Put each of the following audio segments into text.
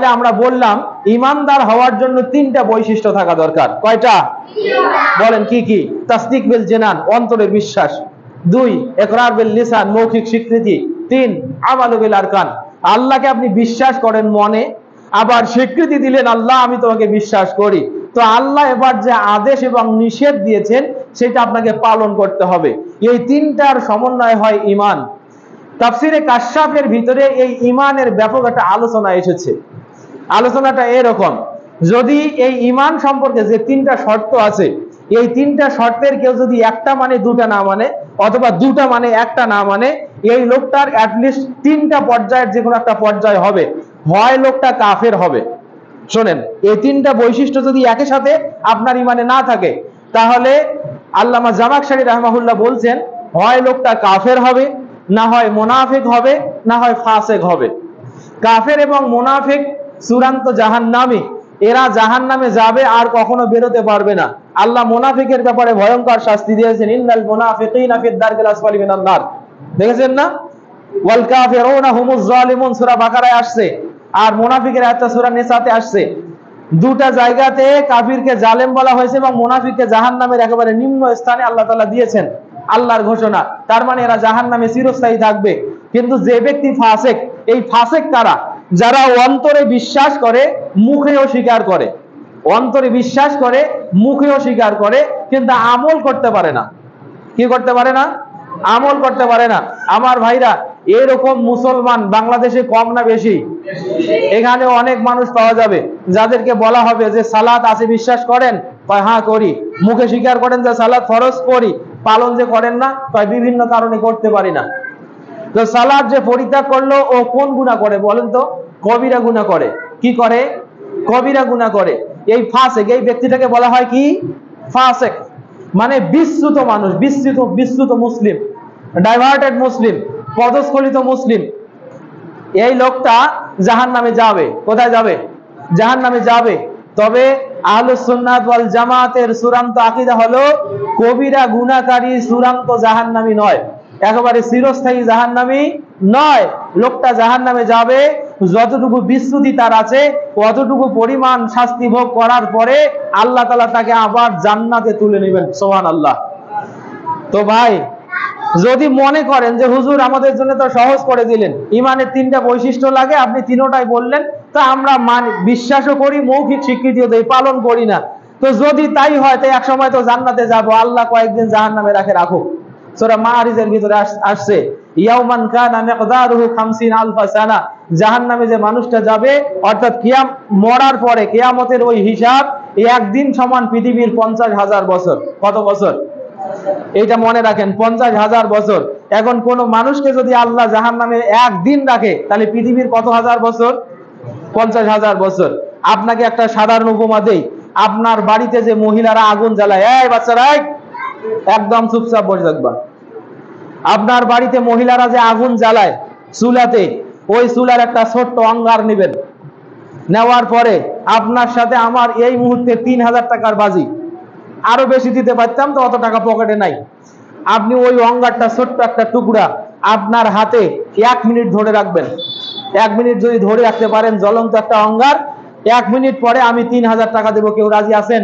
তাহলে আমরা বললাম ইমানদার হওয়ার জন্য তিনটা বৈশিষ্ট্য থাকা দরকার। কয়টা? বলেন কি কি? তাসদিক বিল জিনান, অন্তরের বিশ্বাস। 2, ইকরার বিল লিসান, মৌখিক স্বীকৃতি। 3, আমালু বিল আরকান, আল্লাহকে আপনি বিশ্বাস করেন মনে, আবার স্বীকৃতি দিলেন আল্লাহ আমি তোমাকে বিশ্বাস করি। তো আল্লাহ এবার যে আদেশ এবং নিষেধ দিয়েছেন সেটা আপনাকে পালন করতে হবে। এই তিনটার সমন্বয় হয় ঈমান। তাফসিরে কাশফের ভিতরে এই ঈমানের ব্যাপক একটা আলোচনা এসেছে। আলোচনাটা এরকম, যদি এই ঈমান সম্পর্কে যে তিনটা শর্ত আছে, এই তিনটা শর্তের কেউ যদি একটা মানে দুটা না মানে, অথবা দুটা মানে একটা না মানে, এই লোকটার অ্যাটলিস্ট তিনটা পর্যায়ের যে কোনো একটা পর্যায় হবে, হয় লোকটা কাফের হবে। শোনেন, এই তিনটা বৈশিষ্ট্য যদি একই সাথে আপনার ঈমানে না থাকে, তাহলে আল্লামা জামাখশারী রাহমাহুল্লাহ বলছেন, হয় লোকটা কাফের হবে, না হয় মুনাফিক হবে, না হয় ফাসিক হবে। কাফের এবং মুনাফিক চূড়ান্ত জাহান্নামী, এরা জাহান্নামে যাবে আর কখনো বেরোতে পারবে না। আল্লাহ মুনাফিকের ব্যাপারে ভয়ঙ্কর শাস্তি দিয়েছেন, ইন্নাল মুনাফিকিনা ফিদ দারকিল আসফালি মিনান নার। দেখেছেন না? ওয়াল কাফিরুনা হুমুজ জালিমুন, সূরা বাকারায় আসছে, আর মুনাফিকের আয়াতটা সূরা নিসাতে আসছে। দুটা জায়গাতে কাফিরকে জালেম বলা হয়েছে এবং মুনাফিককে জাহান্নামের একেবারে নিম্ন স্থানে আল্লাহ তাআলা দিয়েছেন। আল্লাহর ঘোষণা, তার মানে এরা জাহান্নামে চিরস্থায়ী থাকবে। কিন্তু যে ব্যক্তি ফাসিক, এই ফাসিক কারা? যারা অন্তরে বিশ্বাস করে, মুখেও স্বীকার করে। অন্তরে বিশ্বাস করে, মুখেও স্বীকার করে, কিন্তু আমল করতে পারে না। কি করতে পারে না? আমল করতে পারে না। আমার ভাইরা, এরকম মুসলমান বাংলাদেশে কম না বেশি? এখানে অনেক মানুষ পাওয়া যাবে যাদেরকে বলা হবে যে সালাত আছে বিশ্বাস করেন, কয় হ্যাঁ করি। মুখে স্বীকার করেন যে সালাত ফরজ, করি। পালন যে করেন না, কয় বিভিন্ন কারণে করতে পারি না। তো সালাত যে পরিত্যাগ করলো, ও কোন গুনাহ করে বলেন তো? কবিরা গুনাহ করে। কি করে? কবিরা গুনাহ করে। এই ফাসিক, এই ব্যক্তিটাকে বলা হয় কি? ফাসিক। মানে বিচ্যুত মানুষ, বিচ্যুত মুসলিম, ডাইভার্টেড মুসলিম, পদস্খলিত মুসলিম। এই লোকটা জাহান্নামে যাবে। কোথায় যাবে? জাহান্নামে যাবে। তবে আহলুস সুন্নাত ওয়াল জামাতের চূড়ান্ত আকীদা হলো, কবিরা গুনাহকারী চূড়ান্ত জাহান্নামী নয়, একেবারে চিরস্থায়ী জাহান্নামী নয়। লোকটা জাহান্নামে যাবে, যতটুকু বিচ্যুতি তার আছে অতটুকু পরিমাণ শাস্তি ভোগ করার পরে আল্লাহ তাআলা তাকে আবার জান্নাতে তুলে নেবেন। সুবহানাল্লাহ। তো ভাই, যদি মনে করেন যে হুজুর আমাদের জন্য তো সহজ করে দিলেন, ঈমানের তিনটা বৈশিষ্ট্য লাগে, আপনি তিনটাই বললেন, তা আমরা বিশ্বাসও করি, মৌখিক স্বীকৃতিও দেই, পালন করি না। তো যদি তাই হয়, তো এক সময় তো জান্নাতে যাব, আল্লাহ কয়েকদিন জাহান্নামে রাখুক। সূরা মাআরিজের ভিতরে আসছে, ইয়াউমান কানা মিকদারুহু 50000 সানা, জাহান্নামে যে মানুষটা যাবে, অর্থাৎ মরার পরে কিয়ামতের ওই হিসাব, একদিন সমান পৃথিবীর 50,000 বছর। কত বছর? এইটা মনে রাখেন, 50,000 বছর। এখন কোন মানুষকে যদি আল্লাহ জাহান্নামে একদিন রাখে, তাহলে পৃথিবীর কত হাজার বছর? 50,000 বছর। আপনাকে একটা সাধারণ উপমা দেই। আপনার বাড়িতে যে মহিলারা আগুন জ্বালায়, এই বাচ্চারা একদম চুপচাপ বসে থাকবা। আপনার বাড়িতে মহিলারা যে আগুন জ্বালায় চুলাতে, ওই চুলার একটা ছোট্ট অঙ্গার নেবেন। নেওয়ার পরে আপনার সাথে আমার এই মুহূর্তে 3000 টাকার বাজি, আরো বেশি দিতে পারতাম, তো অত টাকা পকেটে নাই। আপনি ওই অঙ্গারটা, ছোট্ট একটা টুকরা আপনার হাতে 1 মিনিট ধরে রাখবেন। 1 মিনিট যদি ধরে রাখতে পারেন, জ্বলন্ত একটা অঙ্গার, 1 মিনিট পরে আমি 3000 টাকা দেব। কেউ রাজি আছেন?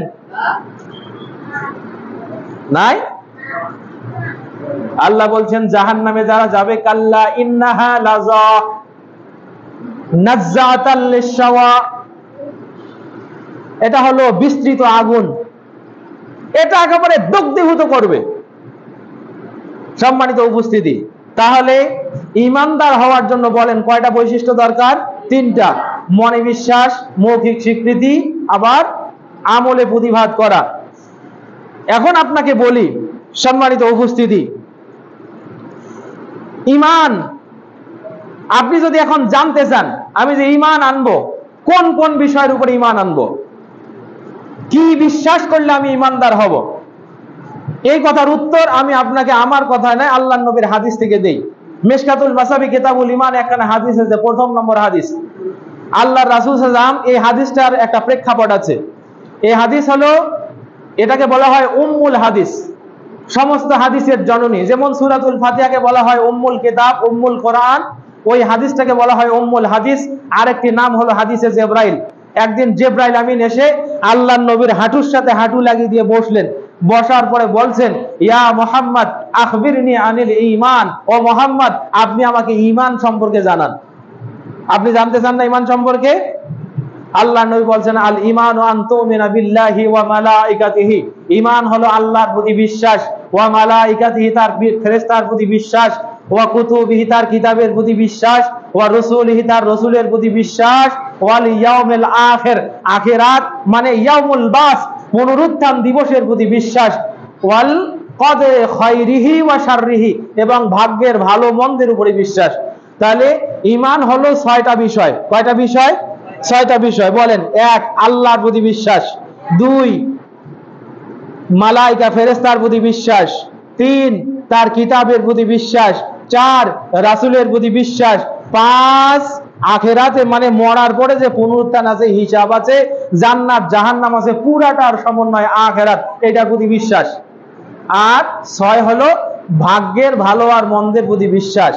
নাই? আল্লাহ বলছেন জাহান্নামে যারা যাবে, কাল্লা ইন্নাহা লাযা নাযাতাল লিশাওয়া, এটা হলো বিস্তৃত আগুন, এটা একেবারে দগ্ধীভূত করবে। সম্মানিত উপস্থিতি, তাহলে ঈমানদার হওয়ার জন্য বলেন কয়টা বৈশিষ্ট্য দরকার? তিনটা। মনে বিশ্বাস, মৌখিক স্বীকৃতি, আবার আমলে প্রতিবাদ করা। এখন আপনাকে বলি, সম্মানিত উপস্থিতি, ঈমান আপনি যদি এখন জানতে চান, আমি যে ঈমান আনবো, কোন কোন বিষয়ের উপর ঈমান আনবো, কি বিশ্বাস করলে আমি ঈমানদার হব, এই কথার উত্তর আমি আপনাকে আমার কথা নয়, আল্লাহর নবীর হাদিস থেকে দেই। মিশকাতুল মাসাবি কিতাবুল ঈমান একখানা হাদিস আছে, 1 নম্বর হাদিস। আল্লাহর রাসূল সাল্লাল্লাহু আলাইহি ওয়াসাল্লাম, এই হাদিসটার একটা প্রেক্ষাপট আছে। এই হাদিস হলো, এটাকে বলা হয় উম্মুল হাদিস, সমস্ত হাদিসের জননী। যেমন সূরাতুল ফাতিহাকে বলা হয় উম্মুল কিতাব, উম্মুল কোরআন, ওই হাদিসটাকে বলা হয় উম্মুল হাদিস, আরেকটি নাম হলো হাদিসে জিবরাইল। একদিন জিবরাইল আমিন এসে আল্লাহর নবীর হাঁটুর সাথে হাঁটু লাগিয়ে দিয়ে বসলেন। বসার পরে বলছেন, ইয়া মুহাম্মদ আখবিরনি আনিল ঈমান, ও মুহাম্মদ আপনি আমাকে ঈমান সম্পর্কে জানান। আপনি জানতে চান না ঈমান সম্পর্কে? আল্লাহ নবী বলছেন, আল ঈমানু আন তুমিনা বিল্লাহি ওয়া মালাইকাতিহি, ঈমান হলো আল্লাহর প্রতি বিশ্বাস, ওয়া মালাইকাতিহি তার ফেরেশতার প্রতি বিশ্বাস, ওয়া কুতুবিহি তার কিতাবের প্রতি বিশ্বাস, ওয়া রাসূলিহি তার রাসূলের প্রতি বিশ্বাস, ওয়াল ইয়াউমিল আখির আখিরাত মানে ইয়াউমুল বাস পুনরুত্থান দিবসের প্রতি বিশ্বাস, ওয়াল কদরে খায়রিহি ওয়া শাররিহি এবং ভাগ্যের ভালো মন্দের উপরে বিশ্বাস। তাহলে ঈমান হলো 6টা বিষয়। কয়টা বিষয়? 6টা বিষয়। বলেন, 1 আল্লাহর প্রতি বিশ্বাস, 2 মালাইকা ফেরেশতার প্রতি বিশ্বাস, 3 তার কিতাবের প্রতি বিশ্বাস, 4 রাসূলের প্রতি বিশ্বাস, 5 আখিরাতে মানে মরার পরে যে পুনরুত্থান আছে, হিসাব আছে, জান্নাত জাহান্নাম আছে, পুরাটার সমন্বয় আখিরাত, এটার প্রতি বিশ্বাস। আর 6 হলো ভাগ্যের ভালো আর মন্দের প্রতি বিশ্বাস।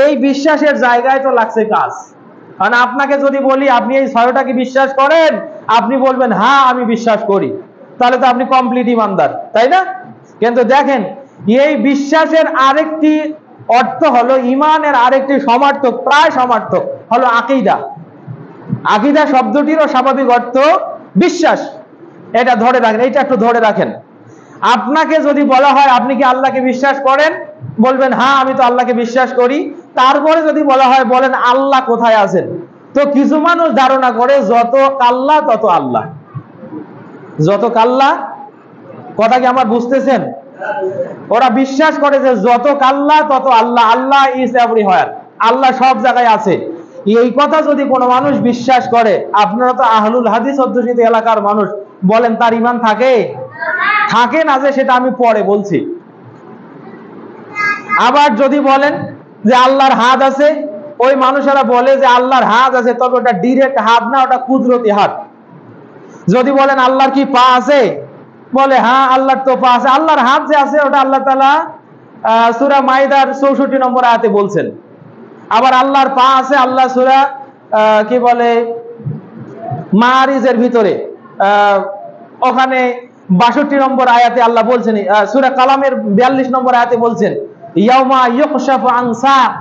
এই বিশ্বাসের জায়গায় তো লাগছে কাজ। কারণ আপনাকে যদি বলি আপনি এই 6টাকে বিশ্বাস করেন, আপনি বলবেন হ্যাঁ আমি বিশ্বাস করি, তাহলে তো আপনি কমপ্লিট ইমানদার, তাই না? কিন্তু দেখেন, এই বিশ্বাসের আরেকটি অর্থ হলো, ইমানের আরেকটি সমার্থক, প্রায় সমার্থক হলো আকীদা। আকীদা শব্দটিরও স্বাভাবিক অর্থ বিশ্বাস। এটা ধরে রাখেন, এটা একটু ধরে রাখেন। আপনাকে যদি বলা হয় আপনি কি আল্লাহকে বিশ্বাস করেন, বলবেন হ্যাঁ আমি তো আল্লাহকে বিশ্বাস করি। তারপরে যদি বলা হয় বলেন আল্লাহ কোথায় আছেন, তো কিছু মানুষ ধারণা করে যত কাল্লা তত আল্লাহ। যত কাল্লা, কথা কি আমার বুঝতেছেন? ওরা বিশ্বাস করে যে যত কাল্লা তত আল্লাহ, আল্লাহ ইজ এভরিহোয়ার, আল্লাহ সব জায়গায় আছে। এই কথা যদি কোনো মানুষ বিশ্বাস করে, আপনারা তো আহলুল হাদিস অধ্যুষিত এলাকার মানুষ, বলেন তার ঈমান থাকে? থাকে না যে সেটা আমি পরে বলছি। আবার যদি বলেন যে আল্লাহর হাত আছে, ওই মানুষেরা বলে যে আল্লাহর হাত আছে, তবে ওটা ডিরেক্ট হাত না, ওটা কুদরতি হাত। যদি বলেন আল্লাহর কি পা আছে, বলে হ্যাঁ আল্লাহর তো পা আছে। আল্লাহর হাত যে আছে ওটা আল্লাহ তাআলা সূরা মাইদার 64 নম্বর আয়াতে বলছেন। আবার আল্লাহর পা আছে, আল্লাহ সূরা কি বলে মারিজের ভিতরে ওখানে 62 নম্বর আয়াতে আল্লাহ বলছেন, সূরা কালামের 42 নম্বর আয়াতে বলছেন, ইয়াউমা ইউকশাফু আন সাক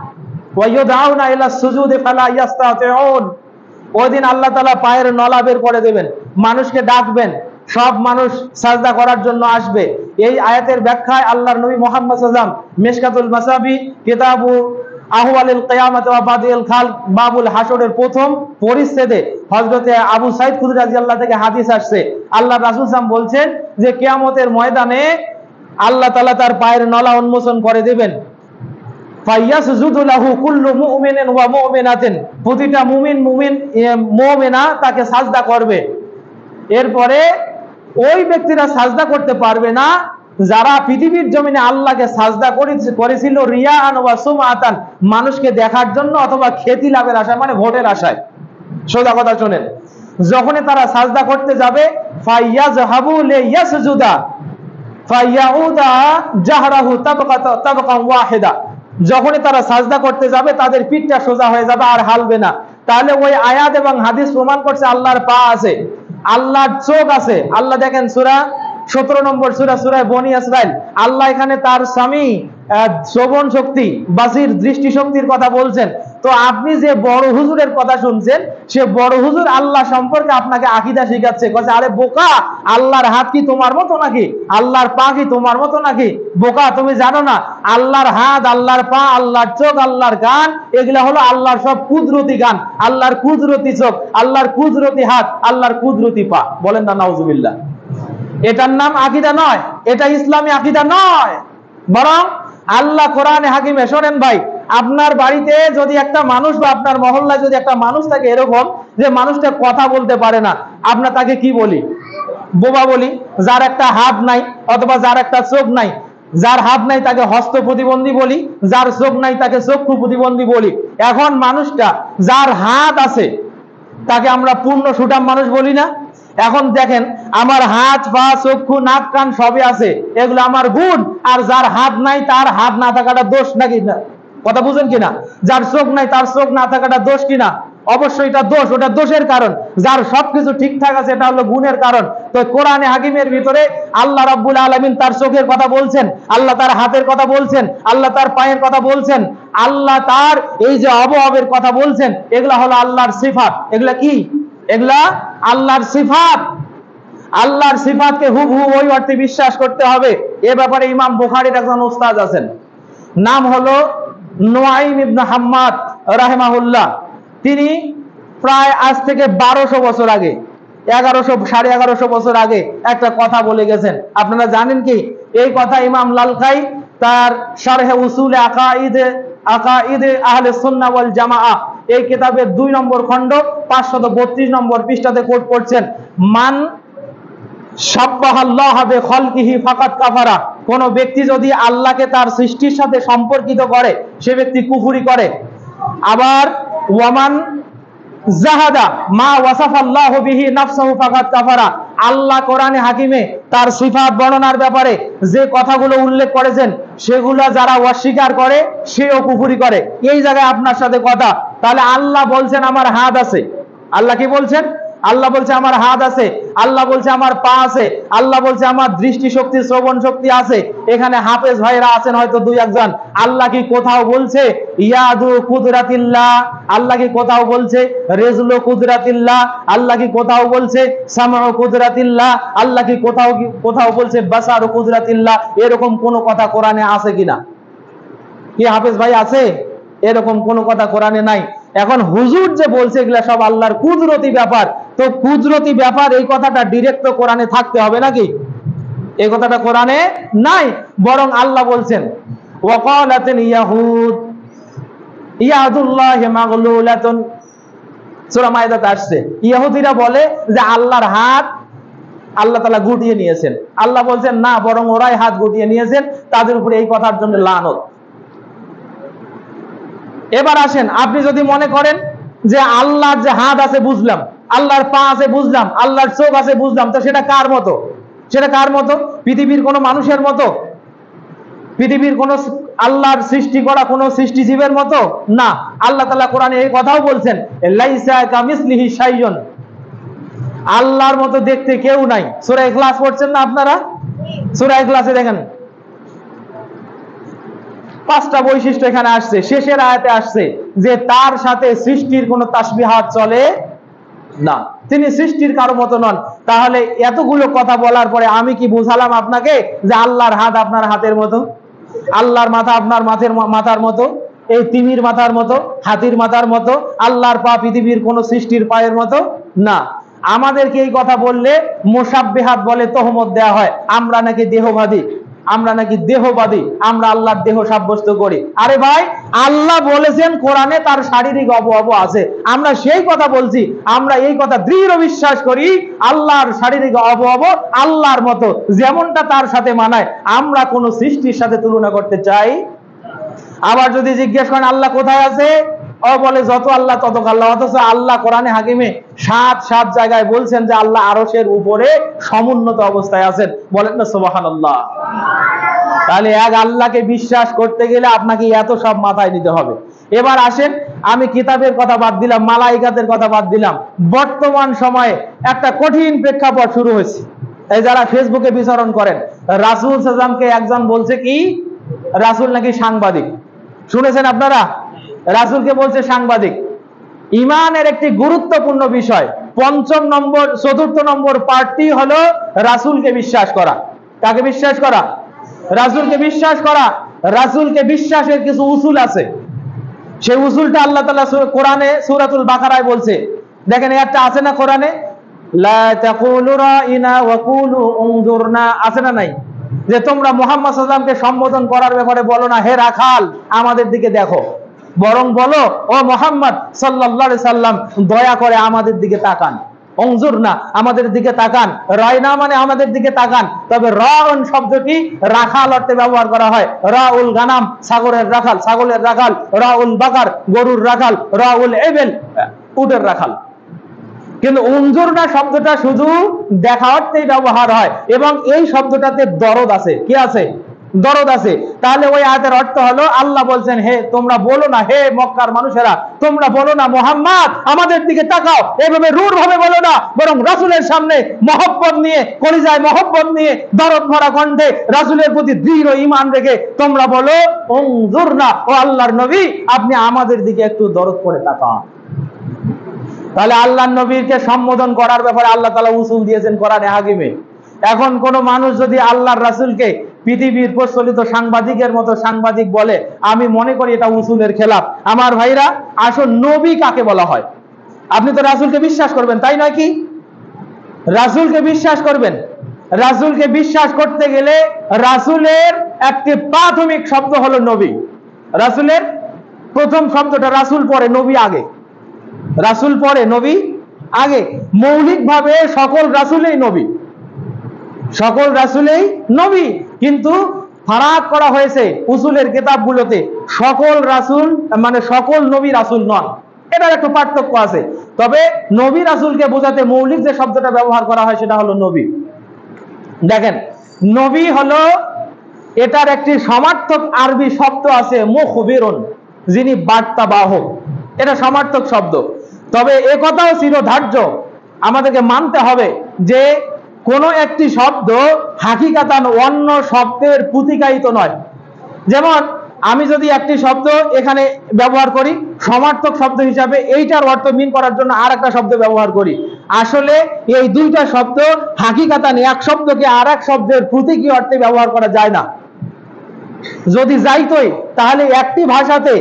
ওয়া ইউদআউনা ইলা সুজুদি ফালা ইস্তাতিউন। ওই দিন আল্লাহ তাআলা পায়ের নলা বের করে দেবেন, মানুষকে ডাকবেন, সব মানুষ সাজদা করার জন্য আসবে। এই আয়াতের ব্যাখ্যায় আল্লাহর নবী মুহাম্মদ সাল্লাল্লাহু আলাইহি ওয়াসাল্লাম মিশকাতুল মাসাবি কিতাবু আহওয়ালিল কিয়ামত ওয়া বাদিল খালক বাবুল হাসরের প্রথম পরিচ্ছেদে হযরতে আবু সাঈদ খুদরী রাদিয়াল্লাহু থেকে হাদিস আসছে। আল্লাহ রাসূল সাল্লাল্লাহু বলছেন যে কিয়ামতের ময়দানে আল্লাহ তাআলা তার পায়ের নলা উন্মোচন করে দিবেন। ফায়াসজুদু লাহু কুল্লু মুমিনিন ওয়া মুমিনাতিন, প্রতিটা মুমিন মুমিনা তাকে সাজদা করবে। এরপরে ওই ব্যক্তিরা সাজদা করতে পারবে না যারা পৃথিবীর জমিনে আল্লাহকে সাজদা করেছিল রিয়াআন ওয়া সুমআতান, মানুষকে দেখার জন্য অথবা খ্যাতি লাভের আশায়, মানে ভোটের আশায়। সোজা কথা শুনেন, যখনই তারা সাজদা করতে যাবে, ফায়াযহাবু লিয়াসজুদা ফায়াউদা জাহরাহু তাবকান ওয়াহিদা, যখনই তারা সাজদা করতে যাবে তাদের পিঠটা সোজা হয়ে যাবে আর হালবে না। তাহলে ওই আয়াত এবং হাদিস প্রমাণ করছে আল্লাহর পা আছে, আল্লাহর চোখ আছে। আল্লাহ দেখেন সূরা 17 নম্বর সূরা বনি ইসরাইল, আল্লাহ এখানে তার স্বামী শ্রবণ শক্তি, বাসির দৃষ্টি শক্তির কথা বলছেন। তো আপনি যে বড় হুজুরের কথা শুনছেন, সে বড় হুজুর আল্লাহ সম্পর্কে আপনাকে আকীদা শিখাচ্ছে, কইছে আরে বোকা, আল্লাহর হাত কি তোমার মতো নাকি? আল্লাহর পা কি তোমার মতো নাকি? বোকা, তুমি জানো না আল্লাহর হাত, আল্লাহর পা, আল্লাহর চোখ, আল্লাহর কান, এগুলা হলো আল্লাহর সব কুদরতি গান, আল্লাহর কুদরতি চোখ, আল্লাহর কুদরতি হাত, আল্লাহর কুদরতি পা। বলেন না নাউজুবিল্লাহ। এটার নাম আকীদা নয়, এটা ইসলামী আকীদা নয়, বরং আল্লাহ কোরআনে হাকিমে, শোনেন ভাই, আপনার বাড়িতে যদি একটা মানুষ বা আপনার মহল্লায় যদি একটা মানুষ থাকে এরকম যে মানুষটা কথা বলতে পারে না, আমরা তাকে কি বলি? বোবা বলি। যার একটা হাত নাই অথবা যার একটা চোখ নাই, যার হাত নাই তাকে হস্ত প্রতিবন্ধী বলি, যার চোখ নাই তাকে চক্ষু প্রতিবন্ধী বলি। এখন মানুষটা যার হাত আছে তাকে আমরা পূর্ণ সুঠাম মানুষ বলি না? এখন দেখেন, আমার হাত, পা, চক্ষু, নাক, কান সবই আছে, এগুলো আমার গুণ। আর যার হাত নাই তার হাত না থাকাটা দোষ নাকি? না, কথা বুঝেন কিনা? যার চোখ নাই তার চোখ না থাকাটা দোষ কিনা? অবশ্যই এটা দোষ, ওটা দোষের কারণ। যার সবকিছু ঠিকঠাক আছে এটা হলো গুণের কারণ। তো কোরআনে হাকিমের ভিতরে আল্লাহ রাব্বুল আলামিন তার চোখের কথা বলছেন, আল্লাহ তার হাতের কথা বলছেন, আল্লাহ তার পায়ের কথা বলছেন, আল্লাহ তার এই যে অবয়বের কথা বলছেন, এগুলা হলো আল্লাহর সিফাত। এগুলা কি? এগুলা আল্লাহর সিফাত। আল্লাহর সিফাতকে হুবহু ওই অর্থে বিশ্বাস করতে হবে। এ ব্যাপারে ইমাম বুখারীর একজন উস্তাদ আছেন, নাম হলো নুআইম ইবনে হাম্মাদ রাহিমাহুল্লাহ। তিনি প্রায় আজ থেকে 1200 বছর আগে, 1100 বছর আগে একটা কথা বলে গেছেন। আপনারা জানেন কি এই কথা? ইমাম লালকাই তার শারহে উসুলে আকাইদে আহলে সুন্নাহ ওয়াল জামাআহ এই কিতাবের 2 নম্বর খণ্ড 532 নম্বর পৃষ্ঠাতে কোট করছেন, মান শাব্বাহাল্লাহ বিখালকিহি ফাকাত কাফারা। কোন ব্যক্তি যদি আল্লাহকে তার সৃষ্টির সাথে সম্পর্কিত করে সে ব্যক্তি কুফরি করে। আবার ওয়ামান জাহাদা মা ওয়াসাফাল্লাহু বিহি নাফসাহু ফাকাত কাফারা। আল্লাহ কোরআনে হাকিমে তার সিফাত বর্ণনার ব্যাপারে যে কথাগুলো উল্লেখ করেছেন সেগুলো যারা অস্বীকার করে সেও কুফরি করে। এই জায়গায় আপনার সাথে কথা, তাহলে আল্লাহ বলছেন আমার হাত আছে। আল্লাহ কি বলছেন? আল্লাহ বলছে আমার হাত আছে, আল্লাহ বলছে আমার পা আছে, আল্লাহ বলছে আমার দৃষ্টি শক্তি শ্রবণ শক্তি আছে। এখানে হাফেজ ভাইরা আছেন হয়তো 2-1 জন। আল্লাহ কি কোথাও বলছে ইয়াদু কুদরাতিল্লাহ? আল্লাহ কি কোথাও বলছে রেজলু কুদরাতিল্লাহ? আল্লাহ কি কোথাও বলছে সামউ কুদরাতিল্লাহ? আল্লাহ কি কোথাও বলছে বাসারু কুদরাতিল্লাহ? এরকম কোন কথা কোরআনে আছে কিনা? কি হাফেজ ভাই আছে? এরকম কোন কথা কোরআনে নাই। এখন হুজুর যে বলছে এগুলা সব আল্লাহর কুদরতি ব্যাপার, তো কুদরতি ব্যাপার এই কথাটা ডাইরেক্ট তো কোরআনে থাকতে হবে নাকি? এই কথাটা কোরআনে নাই, বরং আল্লাহ বলছেন ওয়াকালাতিন ইয়াহুদ ইয়াদুল্লাহি মাগলুলাতুন। সূরা মাইদাতে আসছে ইহুদিরা বলে যে আল্লাহর হাত আল্লাহ তাআলা গুটিয়ে নিয়েছেন। আল্লাহ বলছেন না, বরং ওরাই হাত গুটিয়ে নিয়েছেন, তাদের উপরে এই কথার জন্য লানত। এবার আসেন, আপনি যদি মনে করেন যে আল্লাহর যে হাত আছে বুঝলাম, আল্লাহর পা আছে বুঝলাম, আল্লাহর চোখ আছে বুঝলাম, তো সেটা কার মতো? সেটা কার মতো? পৃথিবীর কোন মানুষের মতো? পৃথিবীর কোন আল্লাহর সৃষ্টি করা কোন সৃষ্টিজীবের মতো না। আল্লাহ তাআলা কোরআনে এই কথাও বলছেন লাইসা কামিসলিহি শাইউন, আল্লাহর মতো দেখতে কেউ নাই। সূরা ইখলাস পড়ছেন না আপনারা? সূরা ইখলাসে দেখেন 5টা বৈশিষ্ট্য এখানে আসছে। শেষের আয়াতে আসছে যে তার সাথে সৃষ্টির কোনো তাসবিহাত চলে না, তিনি সৃষ্টির কারো মতো নন। তাহলে এতগুলো কথা বলার পরে আমি কি বুঝালাম আপনাকে যে আল্লাহর হাত আপনার হাতের মতো, আল্লাহর মাথা আপনার মাথার মতো, এই তিমির মাথার মতো, হাতির মাথার মতো, আল্লাহর পা পৃথিবীর কোন সৃষ্টির পায়ের মতো না। আমাদেরকে এই কথা বললে মুসাব্বিহাত বলে তহমত দেয়া হয়, আমরা নাকি দেহবাদী, আমরা নাকি দেহবাদী, আমরা আল্লাহর দেহ সাব্যস্ত করি। আরে ভাই, আল্লাহ বলেছেন কোরআনে তার শারীরিক অবয়ব আছে, আমরা সেই কথা বলছি। আমরা এই কথা দৃঢ় বিশ্বাস করি আল্লাহর শারীরিক অবয়ব আল্লাহর মতো, যেমনটা তার সাথে মানায়। আমরা কোন সৃষ্টির সাথে তুলনা করতে চাই? আবার যদি জিজ্ঞেস করেন আল্লাহ কোথায় আছে, ও বলে যত আল্লাহ তত আল্লাহ। অথচ আল্লাহ কোরআনে হাকিমে 7 জায়গায় বলছেন যে আল্লাহ আরশের উপরে সমুন্নত অবস্থায় আছেন। বলেন না সুবহানাল্লাহ? তাহলে এক আল্লাহকে বিশ্বাস করতে গেলে আপনাকে এত সব মাথায় নিতে হবে। এবার আসেন, আমি কিতাবের কথা বাদ দিলাম, মালাইকাতের কথা বাদ দিলাম, বর্তমান সময়ে একটা কঠিন প্রেক্ষাপট শুরু হয়েছে। এই যারা ফেসবুকে বিচরণ করেন, রাসূল সাল্লাল্লাহু আলাইহি ওয়াসাল্লামকে একজন বলছে কি রাসূল নাকি সাংবাদিক। শুনেছেন আপনারা? রাসূলকে বলছে সাংবাদিক। ইমানের একটি গুরুত্বপূর্ণ বিষয় 4th নম্বর পার্টটি হলো রাসূলকে বিশ্বাস করা। কাকে বিশ্বাস করা? রাসূলকে বিশ্বাস করা। রাসূলকে বিশ্বাসের কিছু উসুল আছে, সেই উসুলটা আল্লাহ তাআলা কোরআনে সূরাতুল বাকারায় বলছে। দেখেন একটা আছে না কোরআনে, লা তাকুলু রাইনা ওয়া কুলু উনজুরনা, আছে না নাই? যে তোমরা মুহাম্মদ সাল্লাল্লাহু আলাইহি ওয়াসাল্লামকে সম্বোধন করার ব্যাপারে বলো না হে রাখাল আমাদের দিকে দেখো, বরং বলো ও মুহাম্মদ সাল্লাল্লাহু আলাইহি সাল্লাম দয়া করে আমাদের দিকে তাকান। অনজুরনা, আমাদের দিকে তাকান। রায়না মানে আমাদের দিকে তাকান। তবে রাউন শব্দটি রাখাল অর্থে ব্যবহার করা হয়। রাউল গানাম, ছাগলের রাখাল, ছাগলের রাখাল। রাউল বাকার, গরুর রাখাল। রাউল এবেল, উটের রাখাল। কিন্তু উনজুরনা শব্দটা শুধু দেখা অর্থেই ব্যবহার হয়, এবং এই শব্দটাতে দরদ আছে। কি আছে? দরদ আছে। তাহলে ওই আয়াতের অর্থ হলো আল্লাহ বলছেন, হে তোমরা বলো না, হে মক্কার মানুষেরা তোমরা বলো না মুহাম্মদ আমাদের দিকে তাকাও, এভাবে রূঢ় ভাবে বলো না, বরং রাসূলের সামনে মহব্বত নিয়ে, কলিজায় মহব্বত নিয়ে, দরদ ভরা কণ্ঠে রাসূলের প্রতি দৃঢ় ঈমান রেখে তোমরা বলো উনজুরনা, ও আল্লাহর নবী আপনি আমাদের দিকে একটু দরদ করে তাকান। তাহলে আল্লাহর নবীকে সম্বোধন করার ব্যাপারে আল্লাহ তাআলা উসুল দিয়েছেন কোরআনে হাকিমে। এখন কোন মানুষ যদি আল্লাহর রাসূলকে পৃথিবীর প্রচলিত সাংবাদিকের মতো সাংবাদিক বলে, আমি মনে করি এটা উসুলের খেলাফ। আমার ভাইরা, আসল নবী কাকে বলা হয়? আপনি তো রাসূলকে বিশ্বাস করবেন, তাই নয় কি? রাসূলকে বিশ্বাস করবেন। রাসূলকে বিশ্বাস করতে গেলে রাসূলের একটি প্রাথমিক শব্দ হলো নবী। রাসূলের প্রথম শব্দটা রাসূল পরে নবী আগে, রাসূল পরে নবী আগে। মৌলিকভাবে সকল রাসূলই নবী, সকল রাসূলই নবী, কিন্তু ফারাক করা হয়েছে উসুলের কিতাবগুলোতে সকল রাসূল মানে সকল নবী রাসূল নন, এটার একটু পার্থক্য আছে। তবে নবী রাসূলকে বোঝাতে মৌলিক যে শব্দটা ব্যবহার করা হয় সেটা হলো নবী। দেখেন, নবী হলো এটার একটি সমার্থক আরবি শব্দ আছে মুখবিরুন, যিনি বার্তা বাহক, এটা সমার্থক শব্দ। তবে একথাও চিরধার্য, আমাদেরকে মানতে হবে যে কোন একটি শব্দ হাকিকাতান অন্য শব্দের প্রতিকায়িত নয়। যেমন আমি যদি একটি শব্দ এখানে ব্যবহার করি সমার্থক শব্দ হিসাবে, এইটার অর্থ মিন করার জন্য আর একটা শব্দ ব্যবহার করি, আসলে এই দুইটা শব্দ হাকিকাতান এক শব্দকে আর এক শব্দের প্রতীকী অর্থে ব্যবহার করা যায় না। যদি যাইতই তাহলে একটি ভাষাতে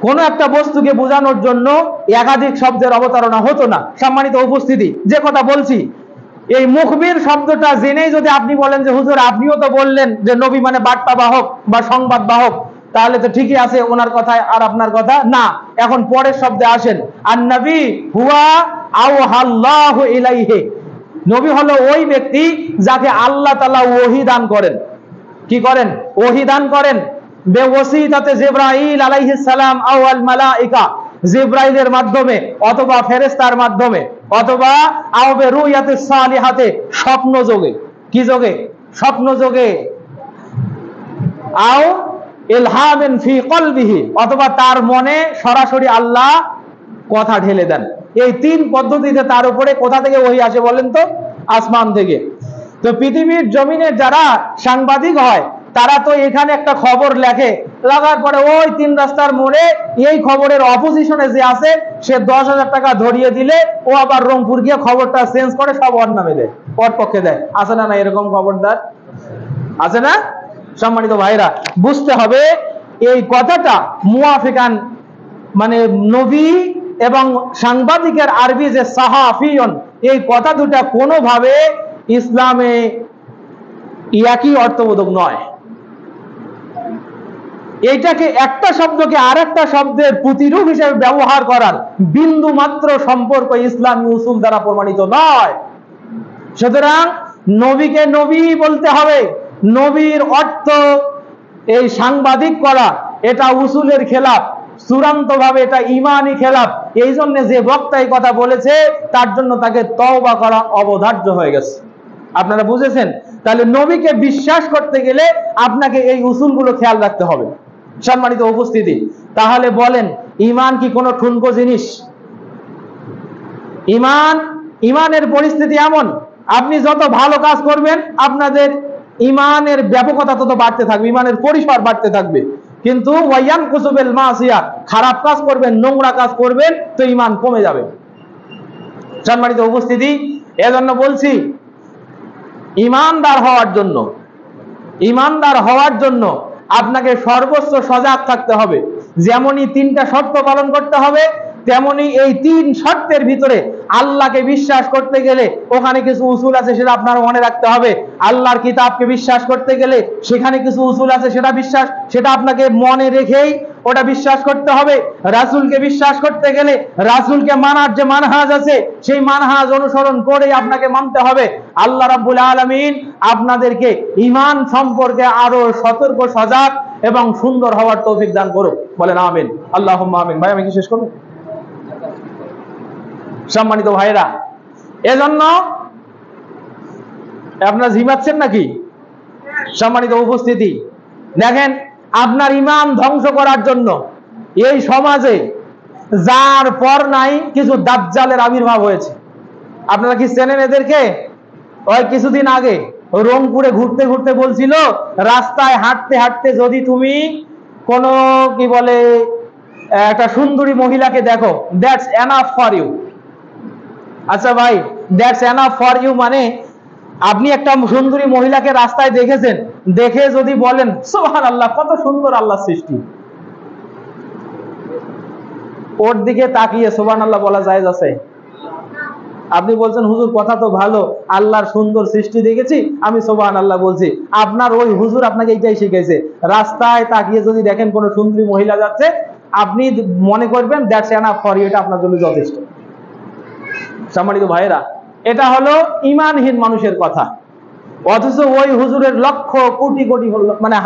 কোন একটা বস্তুকে বোঝানোর জন্য একাধিক শব্দের অবতারণা হতো না। সম্মানিত উপস্থিতি, যে কথা বলছি, এই মুখবির শব্দটা জেনেই যদি আপনি বলেন যে হুজুর আপনিও তো বললেন যে নবী মানে বার্তা বাহক বা সংবাদ বাহক, তাহলে তো ঠিকই আছে ওনার কথায় আর আপনার কথা না। এখন পরের শব্দে আসেন, আন-নবী হুয়া আওহাল্লাহু ইলাইহি, নবী হলো ওই ব্যক্তি যাকে আল্লাহ তাআলা ওহী দান করেন। কি করেন? ওহী দান করেন। বেওয়াসিতাতে জিবরাইল আলাইহিস সালাম আও আল মালায়েকা, জিবরাইলের মাধ্যমে অথবা ফেরেশতার মাধ্যমে অথবা আও বিরুয়াতিস সালিহাতে, স্বপ্ন যোগে। কি যোগে? স্বপ্ন যোগে। আও ইলহামিন ফি কলবিহি, অথবা তার মনে সরাসরি আল্লাহ কথা ঢেলে দেন। এই তিন পদ্ধতিতে তার উপরে কোথা থেকে ওহী আসে বলেন তো? আসমান থেকে। তো পৃথিবীর জমিনে যারা সাংবাদিক হয় তারা তো এখানে একটা খবর লেখে, লাগার পরে ওই তিন রাস্তার মোড়ে এই খবরের অপোজিশনে যে আছে সে 10,000 টাকা ধরিয়ে দিলে ও আবার রংপুর গিয়ে খবরটা চেঞ্জ করে সব ওর নামে দেয়, ওর পক্ষে দেয়। আছে না না এরকম খবরদার? আছে না? সম্মানিত ভাইরা, বুঝতে হবে এই কথাটা মুয়াফিকান মানে নবী এবং সাংবাদিকের আরবি যে সাহাফিয়ন, এই কথা দুটা কোনোভাবে ইসলামে একই অর্থবোধক নয়। এইটাকে একটা শব্দকে আর একটা শব্দের প্রতিরূপ হিসেবে ব্যবহার করার বিন্দু মাত্র সম্পর্ক ইসলামী উসুল দ্বারা প্রমাণিত নয়। সুতরাং নবীকে নবী বলতে হবে। নবীর অর্থ এই সাংবাদিক করা এটা উসুলের খেলাফ, চূড়ান্ত ভাবে এটা ঈমানি খেলাফ। এই জন্য যে বক্তা এই কথা বলেছে তার জন্য তাকে তওবা করা অবধার্য হয়ে গেছে। আপনারা বুঝেছেন? তাহলে নবীকে বিশ্বাস করতে গেলে আপনাকে এই উসুলগুলো খেয়াল রাখতে হবে। সম্মানিত উপস্থিতি, তাহলে বলেন ঈমান কি কোনো ঠুনকো জিনিস? ঈমানের পরিস্থিতি এমন, আপনি যত ভালো কাজ করবেন আপনাদের ঈমানের ব্যাপকতা তত বাড়তে থাকবে, ঈমানের পরিসর বাড়তে থাকবে। কিন্তু ওয়ায়ানকুসু বিল মাসিয়া, খারাপ কাজ করবেন, নোংরা কাজ করবেন তো ঈমান কমে যাবে। সম্মানিত উপস্থিতি, এজন্য বলছি ঈমানদার হওয়ার জন্য আপনাকে সর্বোচ্চ সজাগ থাকতে হবে। যেমনই তিনটা শর্ত পালন করতে হবে, তেমনি এই তিন শর্তের ভিতরে আল্লাহকে বিশ্বাস করতে গেলে ওখানে কিছু উসুল আছে, সেটা আপনার মনে রাখতে হবে। আল্লাহর কিতাবকে বিশ্বাস করতে গেলে সেখানে কিছু উসুল আছে, সেটা আপনাকে মনে রেখেই ওটা বিশ্বাস করতে হবে। রাসূলকে বিশ্বাস করতে গেলে রাসূলকে মানার যে মানহাজ আছে সেই মানহাজ অনুসরণ করে আপনাকে মানতে হবে। আল্লাহ রাব্বুল আলামিন আপনাদেরকে ঈমান সম্পর্কে আরো সতর্ক, সজাগ এবং সুন্দর হওয়ার তৌফিক দান করুক। বলেন আমিন। আল্লাহুম্মা আমিন। ভাই আমি কি শেষ করব? সম্মানিত ভাইরা, এজন্য আপনারা ঝিমাচ্ছেন নাকি? সম্মানিত উপস্থিতি, দেখেন আপনার ঈমান ধ্বংস করার জন্য এই সমাজে যার পর নাই কিছু দাজ্জালের আবির্ভাব হয়েছে। আপনারা কি চেনেন এদেরকে? ওই কিছুদিন আগে রংপুরে ঘুরতে ঘুরতে বলছিল, রাস্তায় হাঁটতে হাঁটতে যদি তুমি কোন কি বলে একটা সুন্দরী মহিলাকে দেখো, দ্যাটস এনাফ ফর ইউ। আচ্ছা ভাই, দ্যাটস এনাফ ফর ইউ মানে আপনি একটা সুন্দরী মহিলাকে রাস্তায় দেখেছেন, দেখে যদি বলেন সুবহানাল্লাহ, কত সুন্দর আল্লাহর সৃষ্টি, ওর দিকে তাকিয়ে সুবহানাল্লাহ বলা জায়েজ আছে? আপনি বলছেন হুজুর কথা তো ভালো, আল্লাহর সুন্দর সৃষ্টি দেখেছি, আমি সুবহানাল্লাহ বলছি। আপনার ওই হুজুর আপনাকে এইটাই শিখাইছে, রাস্তায় তাকিয়ে যদি দেখেন কোন সুন্দরী মহিলা যাচ্ছে, আপনি মনে করবেন দ্যাটস এনাফ ফর ইউ, এটা আপনার জন্য যথেষ্ট। সম্মানিত ভাইয়েরা, এটা হলো ঈমানহীন মানুষের কথা। অথচ ওই হুজুরের লক্ষ কোটি কোটি মানে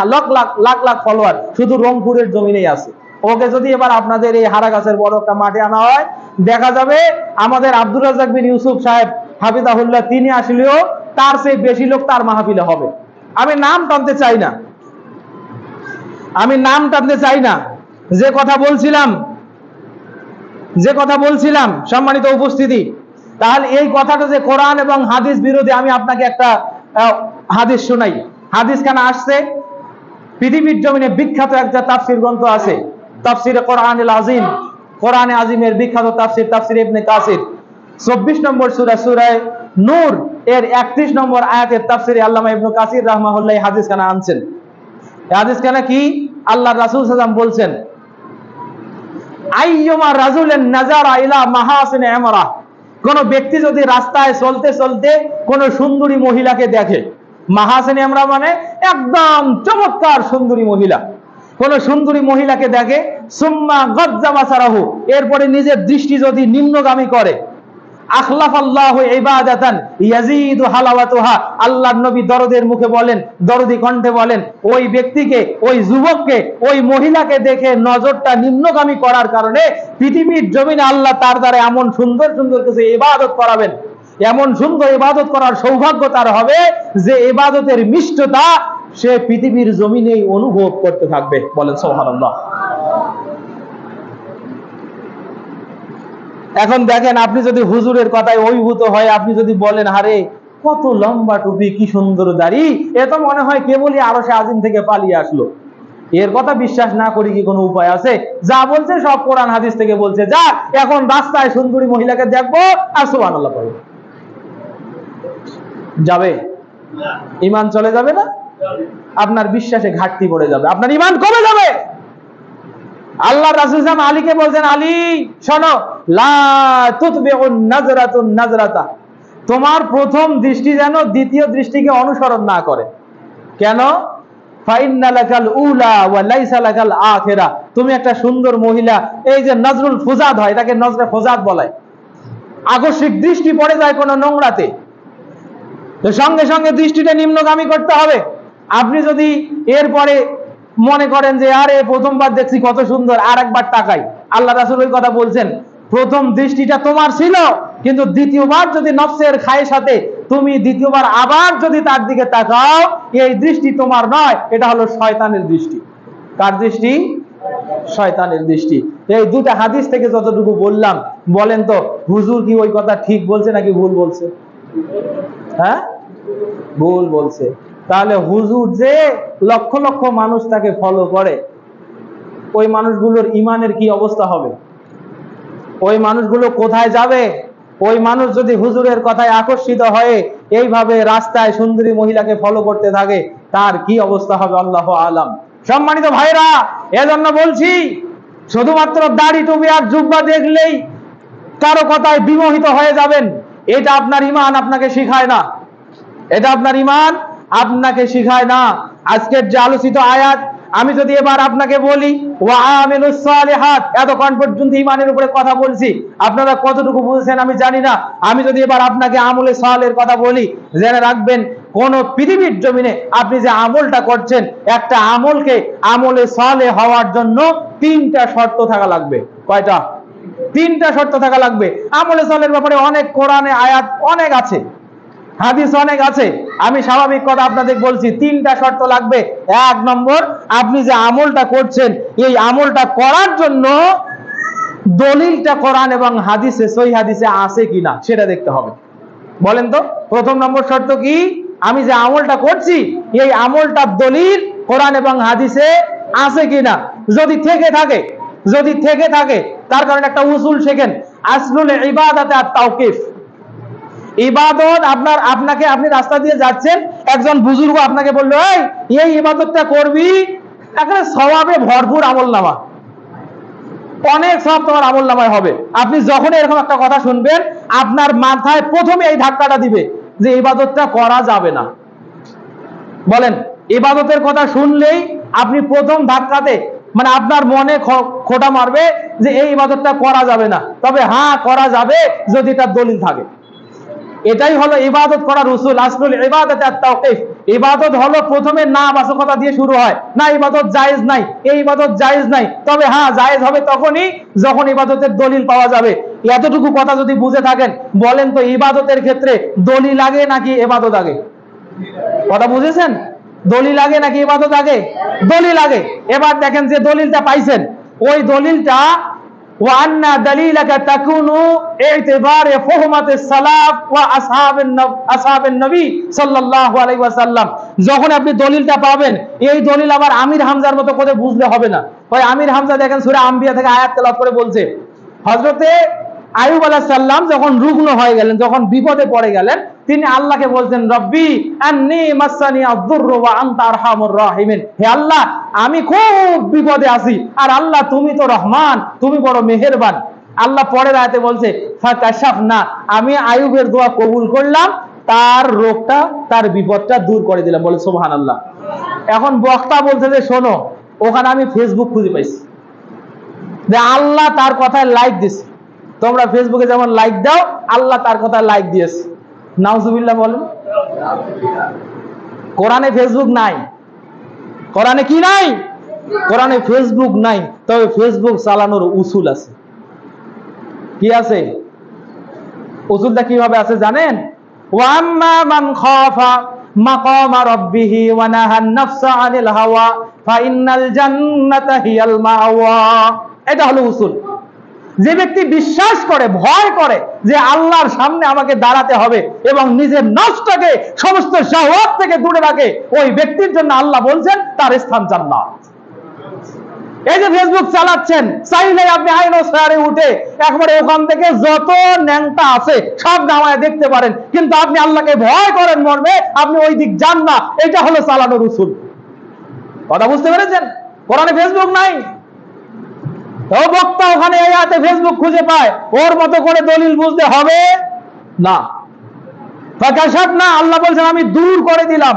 লাখ লাখ ফলোয়ার শুধু রংপুরের জমিনেই আছে। ওকে যদি এবার আপনাদের এই হারাগাছের বড় একটা মাঠে আনা হয়, দেখা যাবে আমাদের আব্দুর রাজ্জাক বিন ইউসুফ সাহেব হাফিজাহুল্লাহ তিনি আসলেও তার চেয়ে বেশি লোক তার মাহফিলে হবে। আমি নাম টানতে চাই না, যে কথা বলছিলাম সম্মানিত উপস্থিতি, তাহলে এই কথাটা যে কোরআন এবং হাদিস বিরোধী, আমি আপনাকে একটা হাদিস শোনাই। হাদিস খানা আসছে, পৃথিবীর জমিনে বিখ্যাত একটা তাফসীর গ্রন্থ আছে, তাফসীরে কোরআনুল আযীম, কোরআনে আযীমের বিখ্যাত তাফসীর, তাফসীর ইবনে কাসির, 24 নম্বর সূরা, সূরা নূর এর 31 নম্বর আয়াতের তাফসীরে আল্লামা ইবনে কাসির রাহমাহুল্লাহ হাদিস খানা আনছেন। এই হাদিস খানা কি? আল্লাহর রাসূল সাল্লাল্লাহু আলাইহি ওয়াসাল্লাম বলছেন, আইয়ুমা রাজুলিন নাযারা ইলা মাহাসিন ইমরা, কোন ব্যক্তি যদি রাস্তায় চলতে চলতে কোন সুন্দরী মহিলাকে দেখে, মাহাসিন ইমরা মানে একদম চমৎকার সুন্দরী মহিলা, কোন সুন্দরী মহিলাকে দেখে, সুম্মা গাজ্জা বাসারাহু, এরপরে নিজের দৃষ্টি যদি নিম্নগামী করে, আখলাফাল্লাহু ইবাদাতান ইয়াজিদু হালাওয়াতুহা, আল্লাহর নবী দরদের মুখে বলেন, দরদি কণ্ঠে বলেন, ওই ব্যক্তিকে, ওই যুবককে, ওই মহিলাকে দেখে নজরটা নিম্নগামী করার কারণে পৃথিবীর জমিনে আল্লাহ তার দ্বারা এমন সুন্দর সুন্দর কিছু ইবাদত করাবেন, এমন সুন্দর ইবাদত করার সৌভাগ্য তার হবে যে ইবাদতের মিষ্টতা সে পৃথিবীর জমিনেই অনুভব করতে থাকবে। বলেন সুবহানাল্লাহ। এখন দেখেন, আপনি যদি হুজুরের কথায় অভিভূত হয়, আপনি যদি বলেন আরে কত লম্বা টুপি, কি সুন্দর দাড়ি, এ তো মনে হয় কেবলই আরশে আজিম থেকে পালিয়ে আসলো, এর কথা বিশ্বাস না করি কি কোনো উপায় আছে? যা বলছে সব কোরআন হাদিস থেকে বলছে। যা এখন রাস্তায় সুন্দরী মহিলাকে দেখবো আর সুবহানাল্লাহ পড়ব, যাবে? ঈমান চলে যাবে না? আপনার বিশ্বাসে ঘাটতি পড়ে যাবে, আপনার ঈমান কমে যাবে। আল্লাহ রাসূল সাল্লাল্লাহু আলাইহি আলীকে বলছেন, আলী শোনো, লা তুতবিউন নাজরাতুন নাজরাতা, তোমার প্রথম দৃষ্টি যেন দ্বিতীয় দৃষ্টিকে অনুসরণ না করে। কেন? ফাইন্না লাকাল উলা ওয়া লাইসা লাকাল আখিরা, তুমি একটা সুন্দর মহিলা, এই যে নজরুল ফুজাদ হয়, এটাকে নজরে ফুজাদ বলে, আকস্মিক দৃষ্টি পড়ে যায় কোনো নোংরাতে, তো সঙ্গে সঙ্গে দৃষ্টিটা নিম্নগামী করতে হবে। আপনি যদি এরপরে মনে করেন যে আরে প্রথমবার দেখছি কত সুন্দর, আর একবার তাকাই, আল্লাহ রাসূল ওই কথা বলছেন, প্রথম দৃষ্টিটা তোমার ছিল, কিন্তু দ্বিতীয়বার যদি নফসের খায়েশাতে তুমি দ্বিতীয়বার আবার যদি তার দিকে তাকাও, এই দৃষ্টি তোমার নয়, এটা হলো শয়তানের দৃষ্টি। কার দৃষ্টি? শয়তানের দৃষ্টি। এই দুটো হাদিস থেকে যতটুকু বললাম, বলেন তো হুজুর কি ওই কথা ঠিক বলছে নাকি ভুল বলছে? হ্যাঁ, ভুল বলছে। তাহলে হুজুর যে লক্ষ লক্ষ মানুষ তাকে ফলো করে, ওই মানুষগুলোর ঈমানের কি অবস্থা হবে? ওই মানুষগুলো কোথায় যাবে? ওই মানুষ যদি হুজুরের কথায় আকর্ষিত হয়ে এইভাবে রাস্তায় সুন্দরী মহিলাকে ফলো করতে থাকে, তার কি অবস্থা হবে আল্লাহু আলাম। সম্মানিত ভাইরা, এজন্য বলছি, শুধুমাত্র দাড়ি টুপি আর জুব্বা দেখলেই কারো কথায় বিমোহিত হয়ে যাবেন, এটা আপনার ঈমান আপনাকে শিখায় না, এটা আপনার ঈমান আপনাকে শিখায় না। আজকের যে আলোচিত আয়াত, আমি যদি এবার আপনাকে বলি ওয়া আমিলুস সালিহাত, এতক্ষণ পর্যন্ত ঈমানের উপরে কথা বলছি, আপনারা কতটুকু বুঝেছেন আমি জানি না। আমি যদি এবার আপনাকে আমলে সালের কথা বলি, জেনে রাখবেন কোন পৃথিবীর জমিনে আপনি যে আমলটা করছেন, একটা আমলকে আমলে সালে হওয়ার জন্য 3টা শর্ত থাকা লাগবে। কয়টা? 3টা শর্ত থাকা লাগবে। আমলে সালের ব্যাপারে অনেক কোরআনে আয়াত অনেক আছে, হাদিস অনেক আছে, আমি স্বাভাবিক কথা আপনাদের বলছি। তিনটা শর্ত লাগবে। এক নম্বর, আপনি যে আমলটা করছেন এই আমলটা করার জন্য দলিলটা কোরআন এবং হাদিসে, সহিহ হাদিসে আছে কিনা সেটা দেখতে হবে। বলেন তো প্রথম নম্বর শর্ত কি? আমি যে আমলটা করছি এই আমলটার দলিল কোরআন এবং হাদিসে আছে কিনা। যদি থেকে থাকে তার কারণে একটা উসুল শেখেন, আসলুল ইবাদাতে আত-তাওকিফ। ইবাদত আপনি রাস্তা দিয়ে যাচ্ছেন, একজন বুজুর্গ আপনাকে বললো এই ইবাদতটা করবি, একটা সওয়াবে ভরপুর আমলনামা, অনেক সব তোমার আমলনামায় হবে। আপনি যখন এরকম একটা কথা শুনবেন আপনার মাথায় প্রথমে এই ধাক্কাটা দিবে যে ইবাদতটা করা যাবে না। বলেন, ইবাদতের কথা শুনলেই আপনি প্রথম ধাক্কাতে মানে আপনার মনে খোঁটা মারবে যে এই ইবাদতটা করা যাবে না, তবে হ্যাঁ করা যাবে যদি তার দলিল থাকে। এটাই হলো ইবাদত করার উসুল, আসলুল ইবাদাতে আত-তাওকিফ। ইবাদত হলো প্রথমে না বাস্তবতা দিয়ে শুরু হয়, না ইবাদত জায়েজ নাই, এই ইবাদত জায়েজ নাই, তবে হ্যাঁ জায়েজ হবে তখনই যখন ইবাদতের দলিল পাওয়া যাবে। এতটুকু কথা যদি বুঝে থাকেন, বলেন তো ইবাদতের ক্ষেত্রে দলিল আগে নাকি ইবাদত আগে? কথা বুঝেছেন? দলিল আগে নাকি ইবাদত আগে? দলিল আগে। এবার দেখেন যে দলিলটা পাইছেন, ওই দলিলটা وأن دليلك تكون اعتبار فهمة السلف وأصحاب النبي صلى الله عليه وسلم। যখন আপনি দলিলটা পাবেন, এই দলিল আবার আমির হামজার মতো করে বুঝলে হবে না। ওই আমির হামজা দেখেন সূরা আম্বিয়া থেকে আয়াত তেলাওয়াত করে বলছে, হযরতে আইয়ুব আলাইহিস সালাম যখন রুগ্ন হয়ে গেলেন, যখন বিপদে পড়ে গেলেন, তিনি আল্লাহকে বলছেন, রব্বি আন্নী মাসানি আদ-দুররু ওয়া আনতা আরহামুর রাহিমিন। হে আল্লাহ, আমি খুব বিপদে আছি, আর আল্লাহ তুমি তো রহমান, তুমি বড় মেহেরবান। আল্লাহ পরের আয়াতে বলছে, ফাকাশাফনা, আমি আইয়ুবের দোয়া কবুল করলাম, তার রোগটা, তার বিপদটা দূর করে দিলাম। বলে সুবহানাল্লাহ। এখন বক্তা বলছে যে শোনো, ওখানে আমি ফেসবুক খুঁজে পাইছি যে আল্লাহ তার কথায় লাইক দিছে। তোমরা ফেসবুকে যেমন লাইক দাও, আল্লাহ তার কথা লাইক দিয়েছে। নাউজুবিল্লাহ বলেন। কোরআনে ফেসবুক নাই। কোরআনে কি নাই? কোরআনে ফেসবুক নাই, তবে ফেসবুক চালানোর উসুল আছে। কি আছে? উসুলটা কিভাবে আছে জানেন? ওয়াম্মা মান খাফা মাকামা রাব্বিহি ওয়া নাহান নাফসা আনিল হাওয়া ফাইন্নাল জান্নাতা হিয়াল মাওয়া। এটা হলো উসুল। যে ব্যক্তি বিশ্বাস করে, ভয় করে যে আল্লাহর সামনে আমাকে দাঁড়াতে হবে এবং নিজের নফসটাকে সমস্ত শাহওয়াত থেকে দূরে রাখে, ওই ব্যক্তির জন্য আল্লাহ বলছেন তার স্থান জান্নাত। এই যে ফেসবুক চালাচ্ছেন, চাইলে আপনি আইনো শেয়ারে উঠে একবারে ওখান থেকে যত ন্যাংটা আছে সব নামায় দেখতে পারেন, কিন্তু আপনি আল্লাহকে ভয় করেন মর্মে আপনি ওই দিক যান না। এটা হলো চালানোর উসুল। কথা বুঝতে পেরেছেন? কোরআনে ফেসবুক নাই, ও বক্তা ওখানে এই আয়াতে ফেসবুক খুঁজে পায়, ওর মতো করে দলিল বুঝতে হবে না। ফাকাশাফনা, আল্লাহ বলছেন আমি দূর করে দিলাম,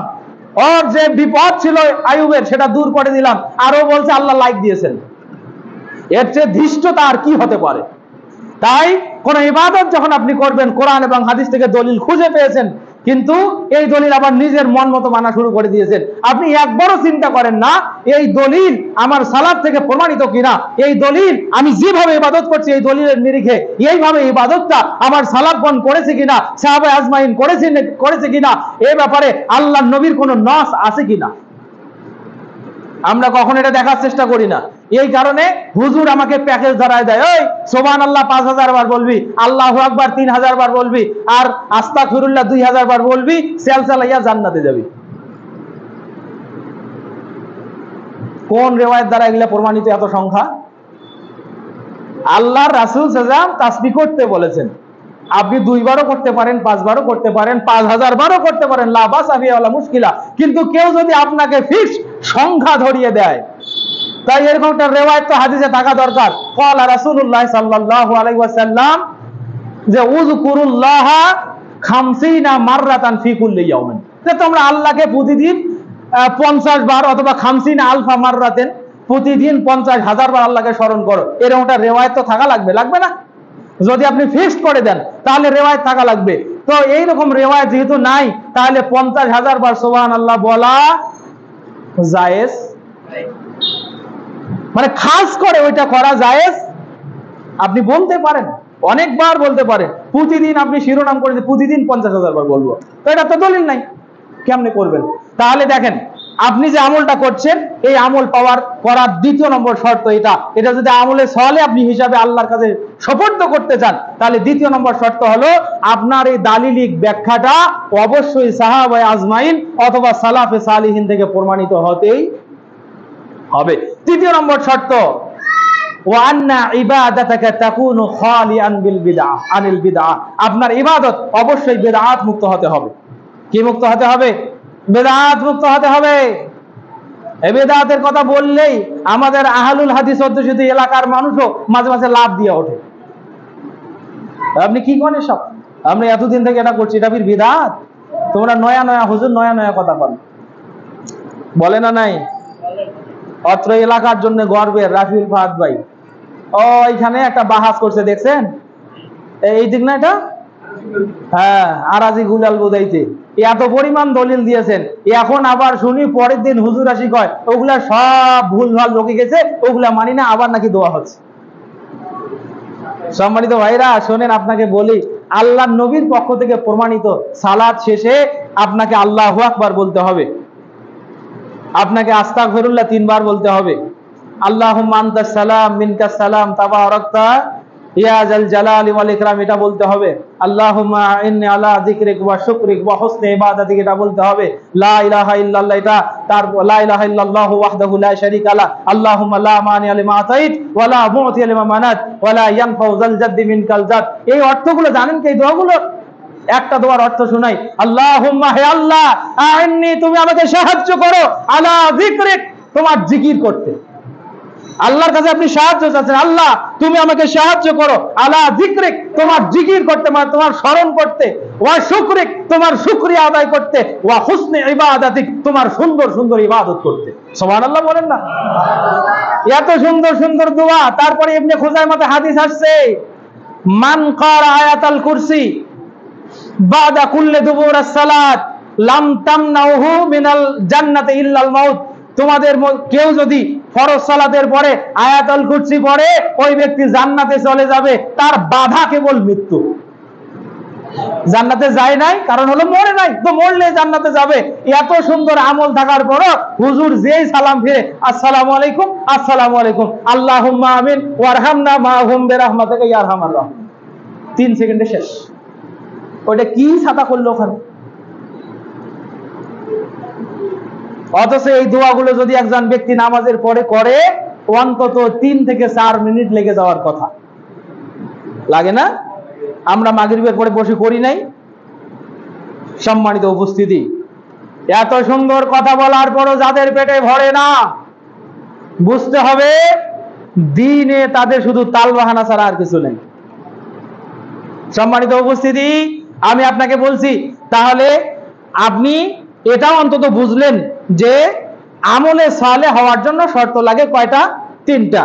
ওর যে বিপদ ছিল আইয়ুবের সেটা দূর করে দিলাম। আরো বলছে আল্লাহ লাইক দিয়েছেন। এর চেয়ে ধৃষ্টতা আর কি হতে পারে? তাই কোন ইবাদত যখন আপনি করবেন, কোরআন এবং হাদিস থেকে দলিল খুঁজে পেয়েছেন, কিন্তু এই দলিল আবার নিজের মন মতো মানা শুরু করে দিয়েছেন, আপনি একবারও চিন্তা করেন না এই দলিল আমার সালাত থেকে প্রমাণিত কিনা, এই দলিল আমি যেভাবে ইবাদত করছি এই দলিলের নিরিখে এইভাবে ইবাদতটা আমার সালাফগণ করেছে কিনা, সাহাবায়ে আজমাইন করেছে কিনা, এই ব্যাপারে আল্লাহর নবীর কোনো নস আছে কিনা। আমরা কখন এটা দেখার চেষ্টা করি না। এই কারণে হুজুর আমাকে প্যাকেজ ধরায় দেয়, ওই সুবহানাল্লাহ 5000 বার বলবি, আল্লাহু আকবার 3000 বার বলবি, আর আস্তাগফিরুল্লাহ 2000 বার বলবি, সেল চালাইয়া জান্নাতে যাবি। কোন রিওয়ায়াত দ্বারা এগুলা প্রমাণিত এত সংখ্যা? আল্লাহর রাসূল সাল্লাল্লাহু আলাইহি ওয়াসাল্লাম তাসবিহ করতে বলেছেন। আপনি 2 বারও করতে পারেন, 5 বারও করতে পারেন, 5000 বারও করতে পারেন, লা বাসা বিহি ওয়ালা মুশকিলা। কিন্তু কেউ যদি আপনাকে ফিক্স সংখ্যা ধরিয়ে দেয়, তাই এরকম একটা রিওয়ায়াত তো হাদিসে থাকা দরকার। ক্বালা রাসূলুল্লাহ সাল্লাল্লাহু আলাইহি ওয়াসাল্লাম যে উযকুরুল্লাহ 50 মাররাতান ফি কুল্লি ইয়াউমিন, যে তোমরা আল্লাহকে প্রতিদিন 50 বার অথবা 50 আলফা মাররাতেন, প্রতিদিন 50,000 বার আল্লাহকে স্মরণ করো। এরকম একটা রিওয়ায়াত তো থাকা লাগবে না? যদি আপনি ফিক্সড করে দেন তাহলে রিওয়ায়াত থাকা লাগবে। তো এইরকম রিওয়ায়াত যেহেতু নাই, তাহলে 50,000 বার সুবহানাল্লাহ বলা জায়েজ, মানে খাস করে ওইটা করা জায়েজ। আপনি বলতে পারেন অনেকবার বলতে পারে, প্রতিদিন আপনি শিরোনাম করে প্রতিদিন 50,000 বার বলবো, তো এটা তো দলিল নাই, কেমনে করবেন? তাহলে দেখেন, আপনি যে আমলটা করছেন, এই আমল করার দ্বিতীয় নম্বর শর্ত এটা যদি আমলে সলে আপনি হিসাবে আল্লাহর কাছে সুপর্দ করতে চান, তাহলে দ্বিতীয় নম্বর শর্ত হলো আপনার এই দালিলিক ব্যাখ্যাটা অবশ্যই সাহাবায়ে আজমাইন অথবা সালাফে সালিহিন থেকে প্রমাণিত হতেই হবে। তৃতীয় নম্বর শর্ত, ওয়ান্না ইবাদাতাকা তাকুনু খালিআন বিল বিদআহ আনিল বিদআহ, আপনার ইবাদত অবশ্যই বিদআত মুক্ত হতে হবে। কি মুক্ত হতে হবে? বিদআত মুক্ত হতে হবে। এই বিদআতের কথা বললেই আমাদের আহলুল হাদিস অধ্যুষিত এলাকার মানুষও মাঝে মাঝে লাভ দিয়ে ওঠে, আপনি কি করেন সব, আমরা এতদিন থেকে এটা করছি, এটা বিদআত, তোমরা নয়া নয়া হুজুর নয়া নয়া কথা বলে না নাই? অত্র এলাকার জন্য গর্বের রাফিউল ফাহাদ ভাই, ও এখানে একটা বাহাস করছে, দেখছেন? এই দিক না এটা, হ্যাঁ, আরাজি গুলাল বুঝাইতে এত পরিমাণ দলিল দিয়েছেন, এখন আবার শুনি পরের দিন হুজুর আসি কয় ওগুলা সব ভুল ভাল লোকে গেছে, ওগুলা মানি না, আবার নাকি দোয়া হচ্ছে। সম্মানিত ভাইরা শোনেন, আপনাকে বলি, আল্লাহর নবীর পক্ষ থেকে প্রমাণিত সালাত শেষে আপনাকে আল্লাহু আকবার বলতে হবে, আপনাকে আস্তাগফিরুল্লাহ 3 বার বলতে হবে, আল্লাহুম্মা আনতাস সালাম মিনকাস সালাম তাবারাকতা ইয়া জাল জালালি ওয়াল ইকরাম এটা বলতে হবে, আল্লাহুম্মা ইন্নী আলা যিকরিক ওয়া শুকরিক ওয়া হুসনি ইবাদাতিক এটা বলতে হবে, লা ইলাহা ইল্লাল্লাহ এটা, তারপর লা ইলাহা ইল্লাল্লাহু ওয়াহদাহু লা শারীকা লা, আল্লাহুম্মা লা মানিআ লিমা আতাইত ওয়া লা মু'তিয়া লিমা মানাত ওয়া লা ইয়ানফাউ যাল জাদ্দি মিনকাল জাদ। এই অর্থগুলো জানেন কি? এই দোয়াগুলো একটা দোয়ার অর্থ শোনাই, আল্লাহুম্মা, হে আল্লাহ, আইন্নি তুমি আমাকে সাহায্য করো, আলা যিকরিক তোমার জিকির করতে। আল্লাহর কাছে আপনি সাহায্য চাচ্ছেন, আল্লাহ তুমি আমাকে সাহায্য করো, আলা যিকরিক তোমার জিকির করতে, মানে তোমার স্মরণ করতে, ওয়া শুকরিক তোমার শুকরিয়া আদায় করতে, ওয়া হুসনি ইবাদাতিক তোমার সুন্দর সুন্দর ইবাদত করতে। সুবহানাল্লাহ বলেন না? এত সুন্দর সুন্দর দোয়া। তারপরে ইবনে খুজাইমাতে হাদিস আসছে, মান ক্বারা আয়াতাল কুরসি বাদা কুল্লি দুবুরাস সালাত লাম তামনাউহু মিনাল জান্নাতি ইল্লাল মাউত, তোমাদের কেউ যদি ফরজ সালাতের পরে আয়াতুল কুরসি পড়ে, ওই ব্যক্তি জান্নাতে চলে যাবে, তার বাধা কেবল মৃত্যু। জান্নাতে যায় নাই কারণ হলো মরে নাই, তো মরলে জান্নাতে যাবে। এত সুন্দর আমল থাকার পরও হুজুর যেই সালাম ফিরে আসসালামু আলাইকুম আসসালামু আলাইকুম, আল্লাহুম্মা আমিন ওয়ারহামনা মাহুম বিরহমাতিকা ইয়া আরহামার রাহিম, 3 সেকেন্ডে শেষ। ওটা কি ছাতা করলো ওখানে? অথচ এই দোয়াগুলো যদি একজন ব্যক্তি নামাজের পরে করে, অন্তত 3 থেকে 4 মিনিট লেগে যাওয়ার কথা, লাগে না? আমরা মাগরিবের পরে বসে করি নাই? সম্মানিত উপস্থিতি, এত সুন্দর কথা বলার পরও যাদের পেটে ভরে না, বুঝতে হবে দ্বীনে তাদের শুধু তাল বাহানা ছাড়া আর কিছু নেই। সম্মানিত উপস্থিতি, আমি আপনাকে বলছি, তাহলে আপনি এটাও অন্তত বুঝলেন যে আমলে সালেহ হওয়ার জন্য শর্ত লাগে কয়টা? 3টা।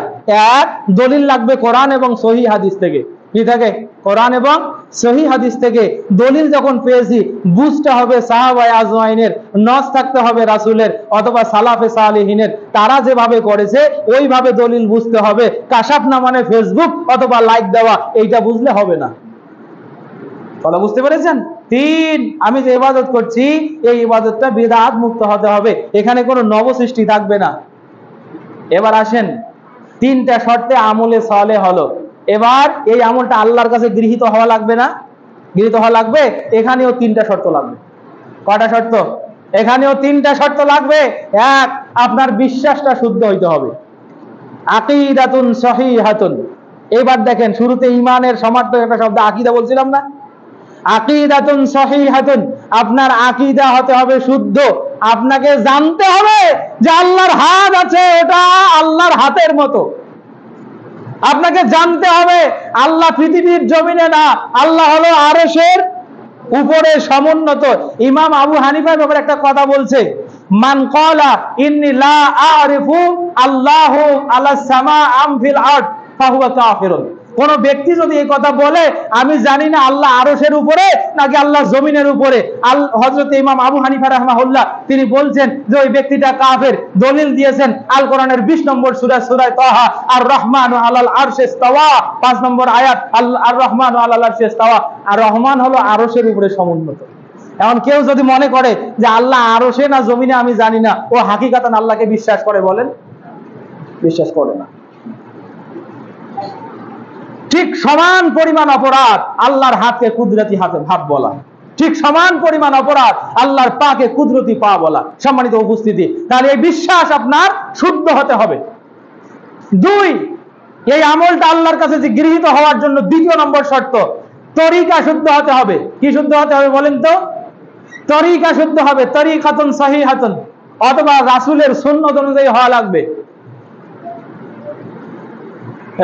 1, দলিল লাগবে কোরআন এবং সহিহ হাদিস থেকে। কি থাকে? কোরআন এবং সহিহ হাদিস থেকে দলিল যখন পেয়েছি, বুঝতে হবে সাহাবায়ে আজমাইনের, নস থাকতে হবে রাসূলের অথবা সালাফে সালেহিনের, তারা যেভাবে করেছে ওইভাবে দলিল বুঝতে হবে। কাশাফ না মানে ফেসবুক অথবা লাইক দেওয়া, এইটা বুঝলে হবে না। কথা বুঝতে পেরেছেন? 3, আমি যে ইবাদত করছি এই ইবাদতটা বিদআত মুক্ত হতে হবে, এখানে কোনো নবসৃষ্টি থাকবে না। এবার আসেন, 3টা শর্তে আমলে সালেহ হলো। এবার এই আমলটা আল্লাহর কাছে গৃহীত হওয়া লাগবে না? গৃহীত হওয়া লাগবে। এখানেও 3টা শর্ত লাগবে। কয়টা শর্ত? এখানেও 3টা শর্ত লাগবে। 1, আপনার বিশ্বাসটা শুদ্ধ হইতে হবে, আকীদাতুন সহিহাতুন। এবার দেখেন, শুরুতে ঈমানের সমার্থক একটা শব্দ আকীদা বলছিলাম না? আকীদাতুন সহিহাতুন, আপনার আকীদা হতে হবে শুদ্ধ। আপনাকে জানতে হবে যে আল্লাহর হাত আছে, ওটা আল্লাহর হাতের মতো। আপনাকে জানতে হবে আল্লাহ পৃথিবীর জমিনে না, আল্লাহ হলো আরশের উপরে সমুন্নত। ইমাম আবু হানিফার ব্যাপারে একটা কথা বলছে, মান ক্বালা ইন্নী লা আরিফু আল্লাহু আলাস সামা আম ফিল আরদ ফাহুয়া কাফিরুন। কোন ব্যক্তি যদি এই কথা বলে আমি জানি না আল্লাহ আরশের উপরে নাকি আল্লাহ জমিনের উপরে, হযরত ইমাম আবু হানিফা রাহমাহুল্লাহ তিনি বলছেন যে ওই ব্যক্তিটা কাফের। দলিল দিয়েছেন আল কোরআনের 20 নম্বর সূরা সূরা তাহা, আর রহমানু আলাল আরশি ইস্তাওয়া, 5 নম্বর আয়াত, আর রহমানু আলাল আরশি ইস্তাওয়া। আর রহমান হলো আরশের উপরে সমুন্নত। এখন কেউ যদি মনে করে যে আল্লাহ আরশে না জমিনে আমি জানি না, ও হাকিকাতান আল্লাহকে বিশ্বাস করে? বলেন, বিশ্বাস করে না। ঠিক সমান পরিমাণ অপরাধ আল্লাহর হাতকে কুদরতি হাত বলা, ঠিক সমান পরিমাণ অপরাধ আল্লাহর পাকে কুদরতি পা বলা। সম্মানিত উপস্থিতি, তাহলে এই বিশ্বাস আপনার শুদ্ধ হতে হবে। 2, এই আমলটা আল্লাহর কাছে যে গৃহীত হওয়ার জন্য 2 নম্বর শর্ত, তরিকা শুদ্ধ হতে হবে। কি শুদ্ধ হতে হবে বলেন তো? তরিকা শুদ্ধ হবে, তরিকাতুন সহিহাতুন, অথবা রাসূলের সুন্নাত অনুযায়ী হওয়া লাগবে।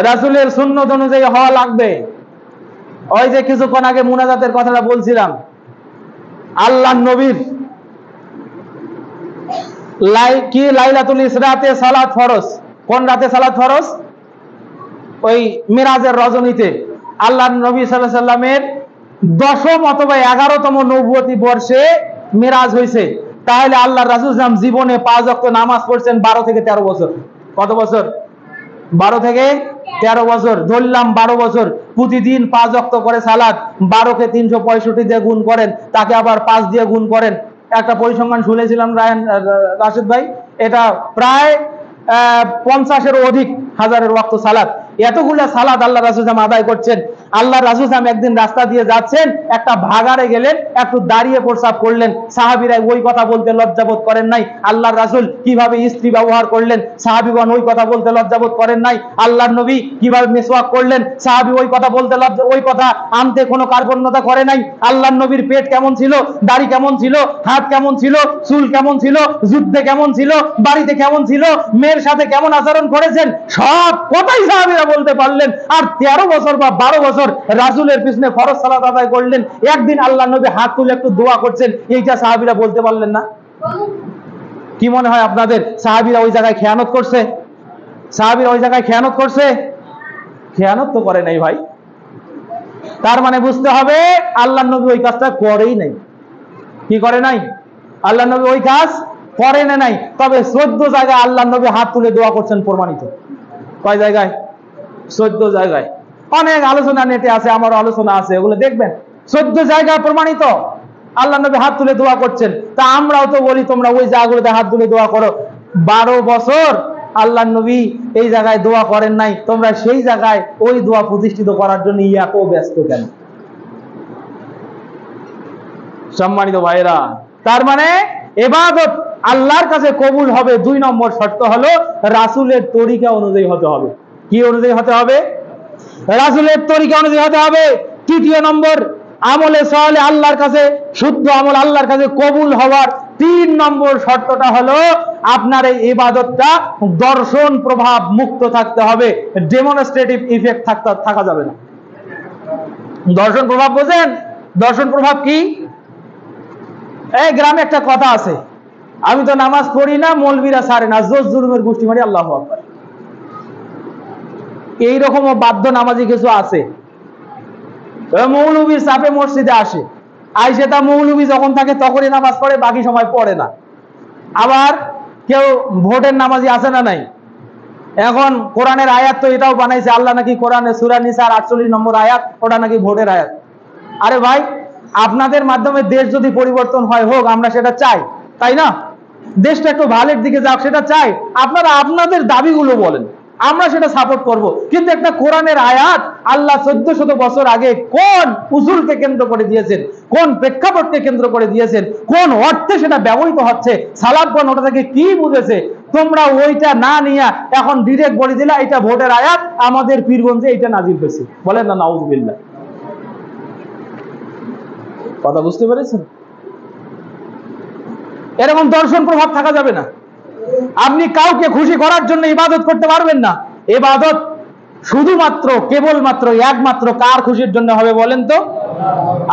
রাসূলের সুন্নাত অনুযায়ী হওয়া লাগবে। ওই যে কিছুক্ষণ আগে মুনাজাতের কথাটা বলছিলাম, আল্লাহর নবীর লাইলাতুল ইসরাতে সালাত ফরজ। কোন রাতে সালাত ফরজ? ওই মিরাজের রজনীতে আল্লাহর নবী সাল্লাল্লাহু আলাইহি সাল্লামের 10ম অথবা 11তম নবুয়তি বর্ষে মিরাজ হয়েছে। তাহলে আল্লাহর রাসূল সাল্লাল্লাহু আলাইহি জীবনে 5 ওয়াক্ত নামাজ পড়ছেন 12 থেকে 13 বছর। কত বছর? 12 থেকে 13 বছর। ধরলাম 12 বছর, প্রতিদিন 5 ওয়াক্ত করে সালাত, 12 কে 365 দিয়ে গুণ করেন, তাকে আবার 5 দিয়ে গুণ করেন। একটা পরিসংখ্যান শুনেছিলাম রাশেদ ভাই, এটা প্রায় 50-এরও অধিক হাজারের ওয়াক্ত সালাত। এতগুলা সালাত আল্লাহ রাসূল সাল্লাল্লাহু আলাইহি আদায় করছেন। আল্লাহ রাসূল সাল্লাল্লাহু আলাইহি একদিন রাস্তা দিয়ে যাচ্ছেন, একটা ভাগাড়ে গেলেন, একটু দাঁড়িয়ে প্রস্রাব করলেন। সাহাবীরা ওই কথা বলতে লজ্জাবোধ করেন নাই। আল্লাহর রাসূল কিভাবে স্ত্রী ব্যবহার করলেন, সাহাবীগণ ওই কথা বলতে লজ্জাবোধ করেন নাই। আল্লাহর নবী কিভাবে মিসওয়াক করলেন, সাহাবী ওই কথা বলতে ওই কথা আনতে কোনো কার্পণ্যতা করে নাই। আল্লাহর নবীর পেট কেমন ছিল, দাড়ি কেমন ছিল, হাত কেমন ছিল, চুল কেমন ছিল, যুদ্ধে কেমন ছিল, বাড়িতে কেমন ছিল, মেয়ের সাথে কেমন আচরণ করেছেন, সব কথাই সাহাবীরা বলতে পারলেন। আর 13 বছর বা 12 বছর রাসূলের পিছনে ফরজ সালাত আদায় করলেন। একদিন আল্লাহর নবী হাত তুলে একটু দোয়া করছেন, এইটা সাহাবীরা বলতে পারলেন না? কি মনে হয় আপনাদের সাহাবীরা ওই জায়গায় খেয়ানত করছে? সাহাবীরা ওই জায়গায় খেয়ানত করছে? খেয়ানত তো করে নাই ভাই। তার মানে বুঝতে হবে আল্লাহর নবী ওই কাজটা করেই নাই। কি করে নাই? আল্লাহর নবী ওই কাজ করেন নাই। তবে 14 জায়গায় আল্লাহর নবী হাত তুলে দোয়া করছেন প্রমাণিত। কয় জায়গায়? 14 জায়গায়। অনেক আলোচনা নেটে আছে, আমার আলোচনা আছে, ওগুলো দেখবেন। 14 জায়গায় প্রমাণিত আল্লাহর নবী হাত তুলে দোয়া করছেন। তা আমরাও তো বলি তোমরা ওই জায়গাগুলোতে হাত তুলে দোয়া করো। 12 বছর আল্লাহর নবী এই জায়গায় দোয়া করেন নাই, তোমরা সেই জায়গায় ওই দোয়া প্রতিষ্ঠিত করার জন্য এত ব্যস্ত কেন? সম্মানিত ভাইরা, তার মানে ইবাদত আল্লাহর কাছে কবুল হবে 2 নম্বর শর্ত হলো রাসূলের তরিকা অনুযায়ী হতে হবে। কি অনুযায়ী হতে হবে? রাসূলের তরিকা অনুযায়ী হতে হবে। 3 নম্বর, আমলে সালেহ আল্লাহর কাছে, শুদ্ধ আমল আল্লাহর কাছে কবুল হওয়ার 3 নম্বর শর্তটা হলো আপনার এই ইবাদতটা দর্শন প্রভাব মুক্ত থাকতে হবে। ডেমনস্ট্রেটিভ ইফেক্ট থাকা যাবে না। দর্শন প্রভাব বোঝেন? দর্শন প্রভাব কি? এই গ্রামে একটা কথা আছে, আমি তো নামাজ পড়ি না, মৌলবীরা ছাড়ে না, জোর জুলুমের গোষ্ঠী মারি, আল্লাহু আকবার। এইরকম বাধ্য নামাজি কিছু আছে, মৌলবীর চাপে মসজিদে আসে, আইসে তা মৌলবী যখন থাকে তখনই নামাজ পড়ে, বাকি সময় পড়ে না। আবার কেউ ভোটের নামাজি আছে না নাই? এখন কোরআনের আয়াত তো এটাও বানাইছে, আল্লাহ নাকি কোরআনে সূরা নিসার 48 নম্বর আয়াত, ওটা নাকি ভোটের আয়াত। আরে ভাই, আপনাদের মাধ্যমে দেশ যদি পরিবর্তন হয় হোক, আমরা সেটা চাই, তাই না? দেশটা একটু ভালোর দিকে যাক, সেটা চাই। আপনারা আপনাদের দাবিগুলো বলেন, আমরা সেটা সাপোর্ট করব। কিন্তু একটা কোরআনের আয়াত আল্লাহ 1400 বছর আগে কোন উসুলকে কেন্দ্র করে দিয়েছেন, কোন প্রেক্ষাপটকে কেন্দ্র করে দিয়েছেন, কোন অর্থে সেটা ব্যবহৃত হচ্ছে, সালাফগণ ওটা থেকে কি বুঝেছে, তোমরা ওইটা না নিয়ে এখন ডিরেক্ট বলে দিলা এটা ভোটের আয়াত, আমাদের পীরগঞ্জে এটা নাজিল হয়েছে। বলেন না নাউজুবিল্লাহ। কথা বুঝতে পেরেছেন? এরকম দর্শন প্রভাব থাকা যাবে না। আপনি কাউকে খুশি করার জন্য ইবাদত করতে পারবেন না। ইবাদত শুধুমাত্র কেবলমাত্র একমাত্র কার খুশির জন্য হবে বলেন তো?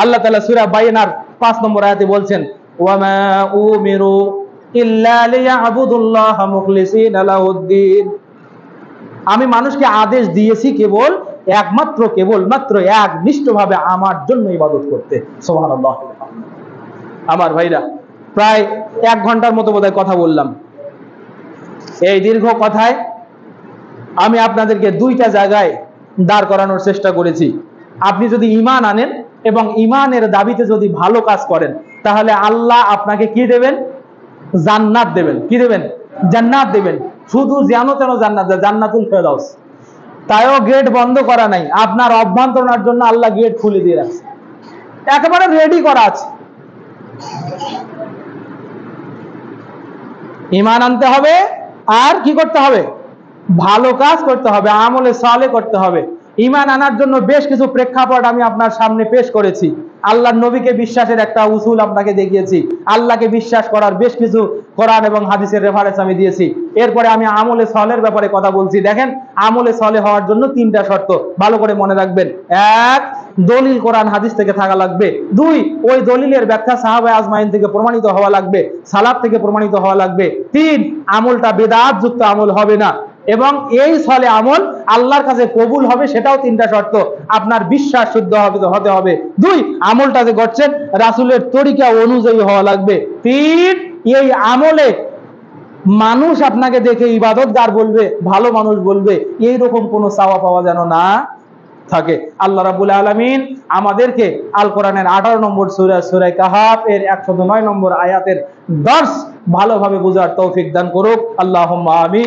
আল্লাহ তাআলা সূরা বাইনার 5 নম্বর আয়াতে বলছেন, ওয়ামা উমিরু ইল্লা লিয়াবুদুল্লাহা মুখলিসিনা লাহুদ্দিন। আমি মানুষকে আদেশ দিয়েছি কেবল একমাত্র কেবলমাত্র একনিষ্ঠভাবে আমার জন্য ইবাদত করতে। সুবহানাল্লাহ। আমার ভাইরা, প্রায় 1 ঘন্টার মতো বোধহয় কথা বললাম। এই দীর্ঘ কথায় আমি আপনাদেরকে 2টা জায়গায় দাঁড় করানোর চেষ্টা করেছি। আপনি যদি ঈমান আনেন এবং ঈমানের দাবিতে যদি ভালো কাজ করেন, তাহলে আল্লাহ আপনাকে কি দেবেন? জান্নাত দেবেন। কি দেবেন? জান্নাত দেবেন। শুধু যেন তেন জান্নাত, জান্নাতুল ফেরদাউস। তাইও গেট বন্ধ করা নাই, আপনার অভ্যন্তরণের জন্য আল্লাহ গেট খুলে দিয়ে রাখছে, একেবারে রেডি করা আছে। ঈমান আনতে হবে, আর কি করতে হবে? ভালো কাজ করতে হবে, আমলে সালেহ করতে হবে। ঈমান আনার জন্য বেশ কিছু প্রেক্ষাপট আমি আপনার সামনে পেশ করেছি। আল্লাহর নবীকে বিশ্বাসের একটা উসুল আপনাকে দেখিয়েছি। আল্লাহকে বিশ্বাস করার বেশ কিছু কোরআন এবং হাদিসের রেফারেন্স আমি দিয়েছি। এরপরে আমি আমলে সালেহের ব্যাপারে কথা বলছি। দেখেন, আমলে সালেহ হওয়ার জন্য 3টা শর্ত ভালো করে মনে রাখবেন। 1, দলিল কোরআন হাদিস থেকে থাকা লাগবে। 2, ওই দলিলের ব্যাখ্যা সাহাবা আজমাইন থেকে প্রমাণিত হওয়া লাগবে, সালাফ থেকে প্রমাণিত হওয়া লাগবে। 3, আমলটা বেদাত যুক্ত আমল হবে না, এবং এই সালেহ আমল আল্লাহর কাছে কবুল হবে, সেটাও 3টা শর্ত। আপনার বিশ্বাস শুদ্ধ হতে হবে। 2, আমলটা যে করছেন রাসূলের তরিকা অনুযায়ী হওয়া লাগবে। 3, এই আমলে মানুষ আপনাকে দেখে ইবাদতগার বলবে, ভালো মানুষ বলবে, এইরকম কোনো চাওয়া পাওয়া যেন না থাকে। আল্লাহ রাব্বুল আলামিন আমাদেরকে আল কোরআনের 18 নম্বর সূরা, সূরা কাহাফ এর 109 নম্বর আয়াতের দর্স ভালোভাবে বোঝার তৌফিক দান করুক। আল্লাহুম্মা আমিন।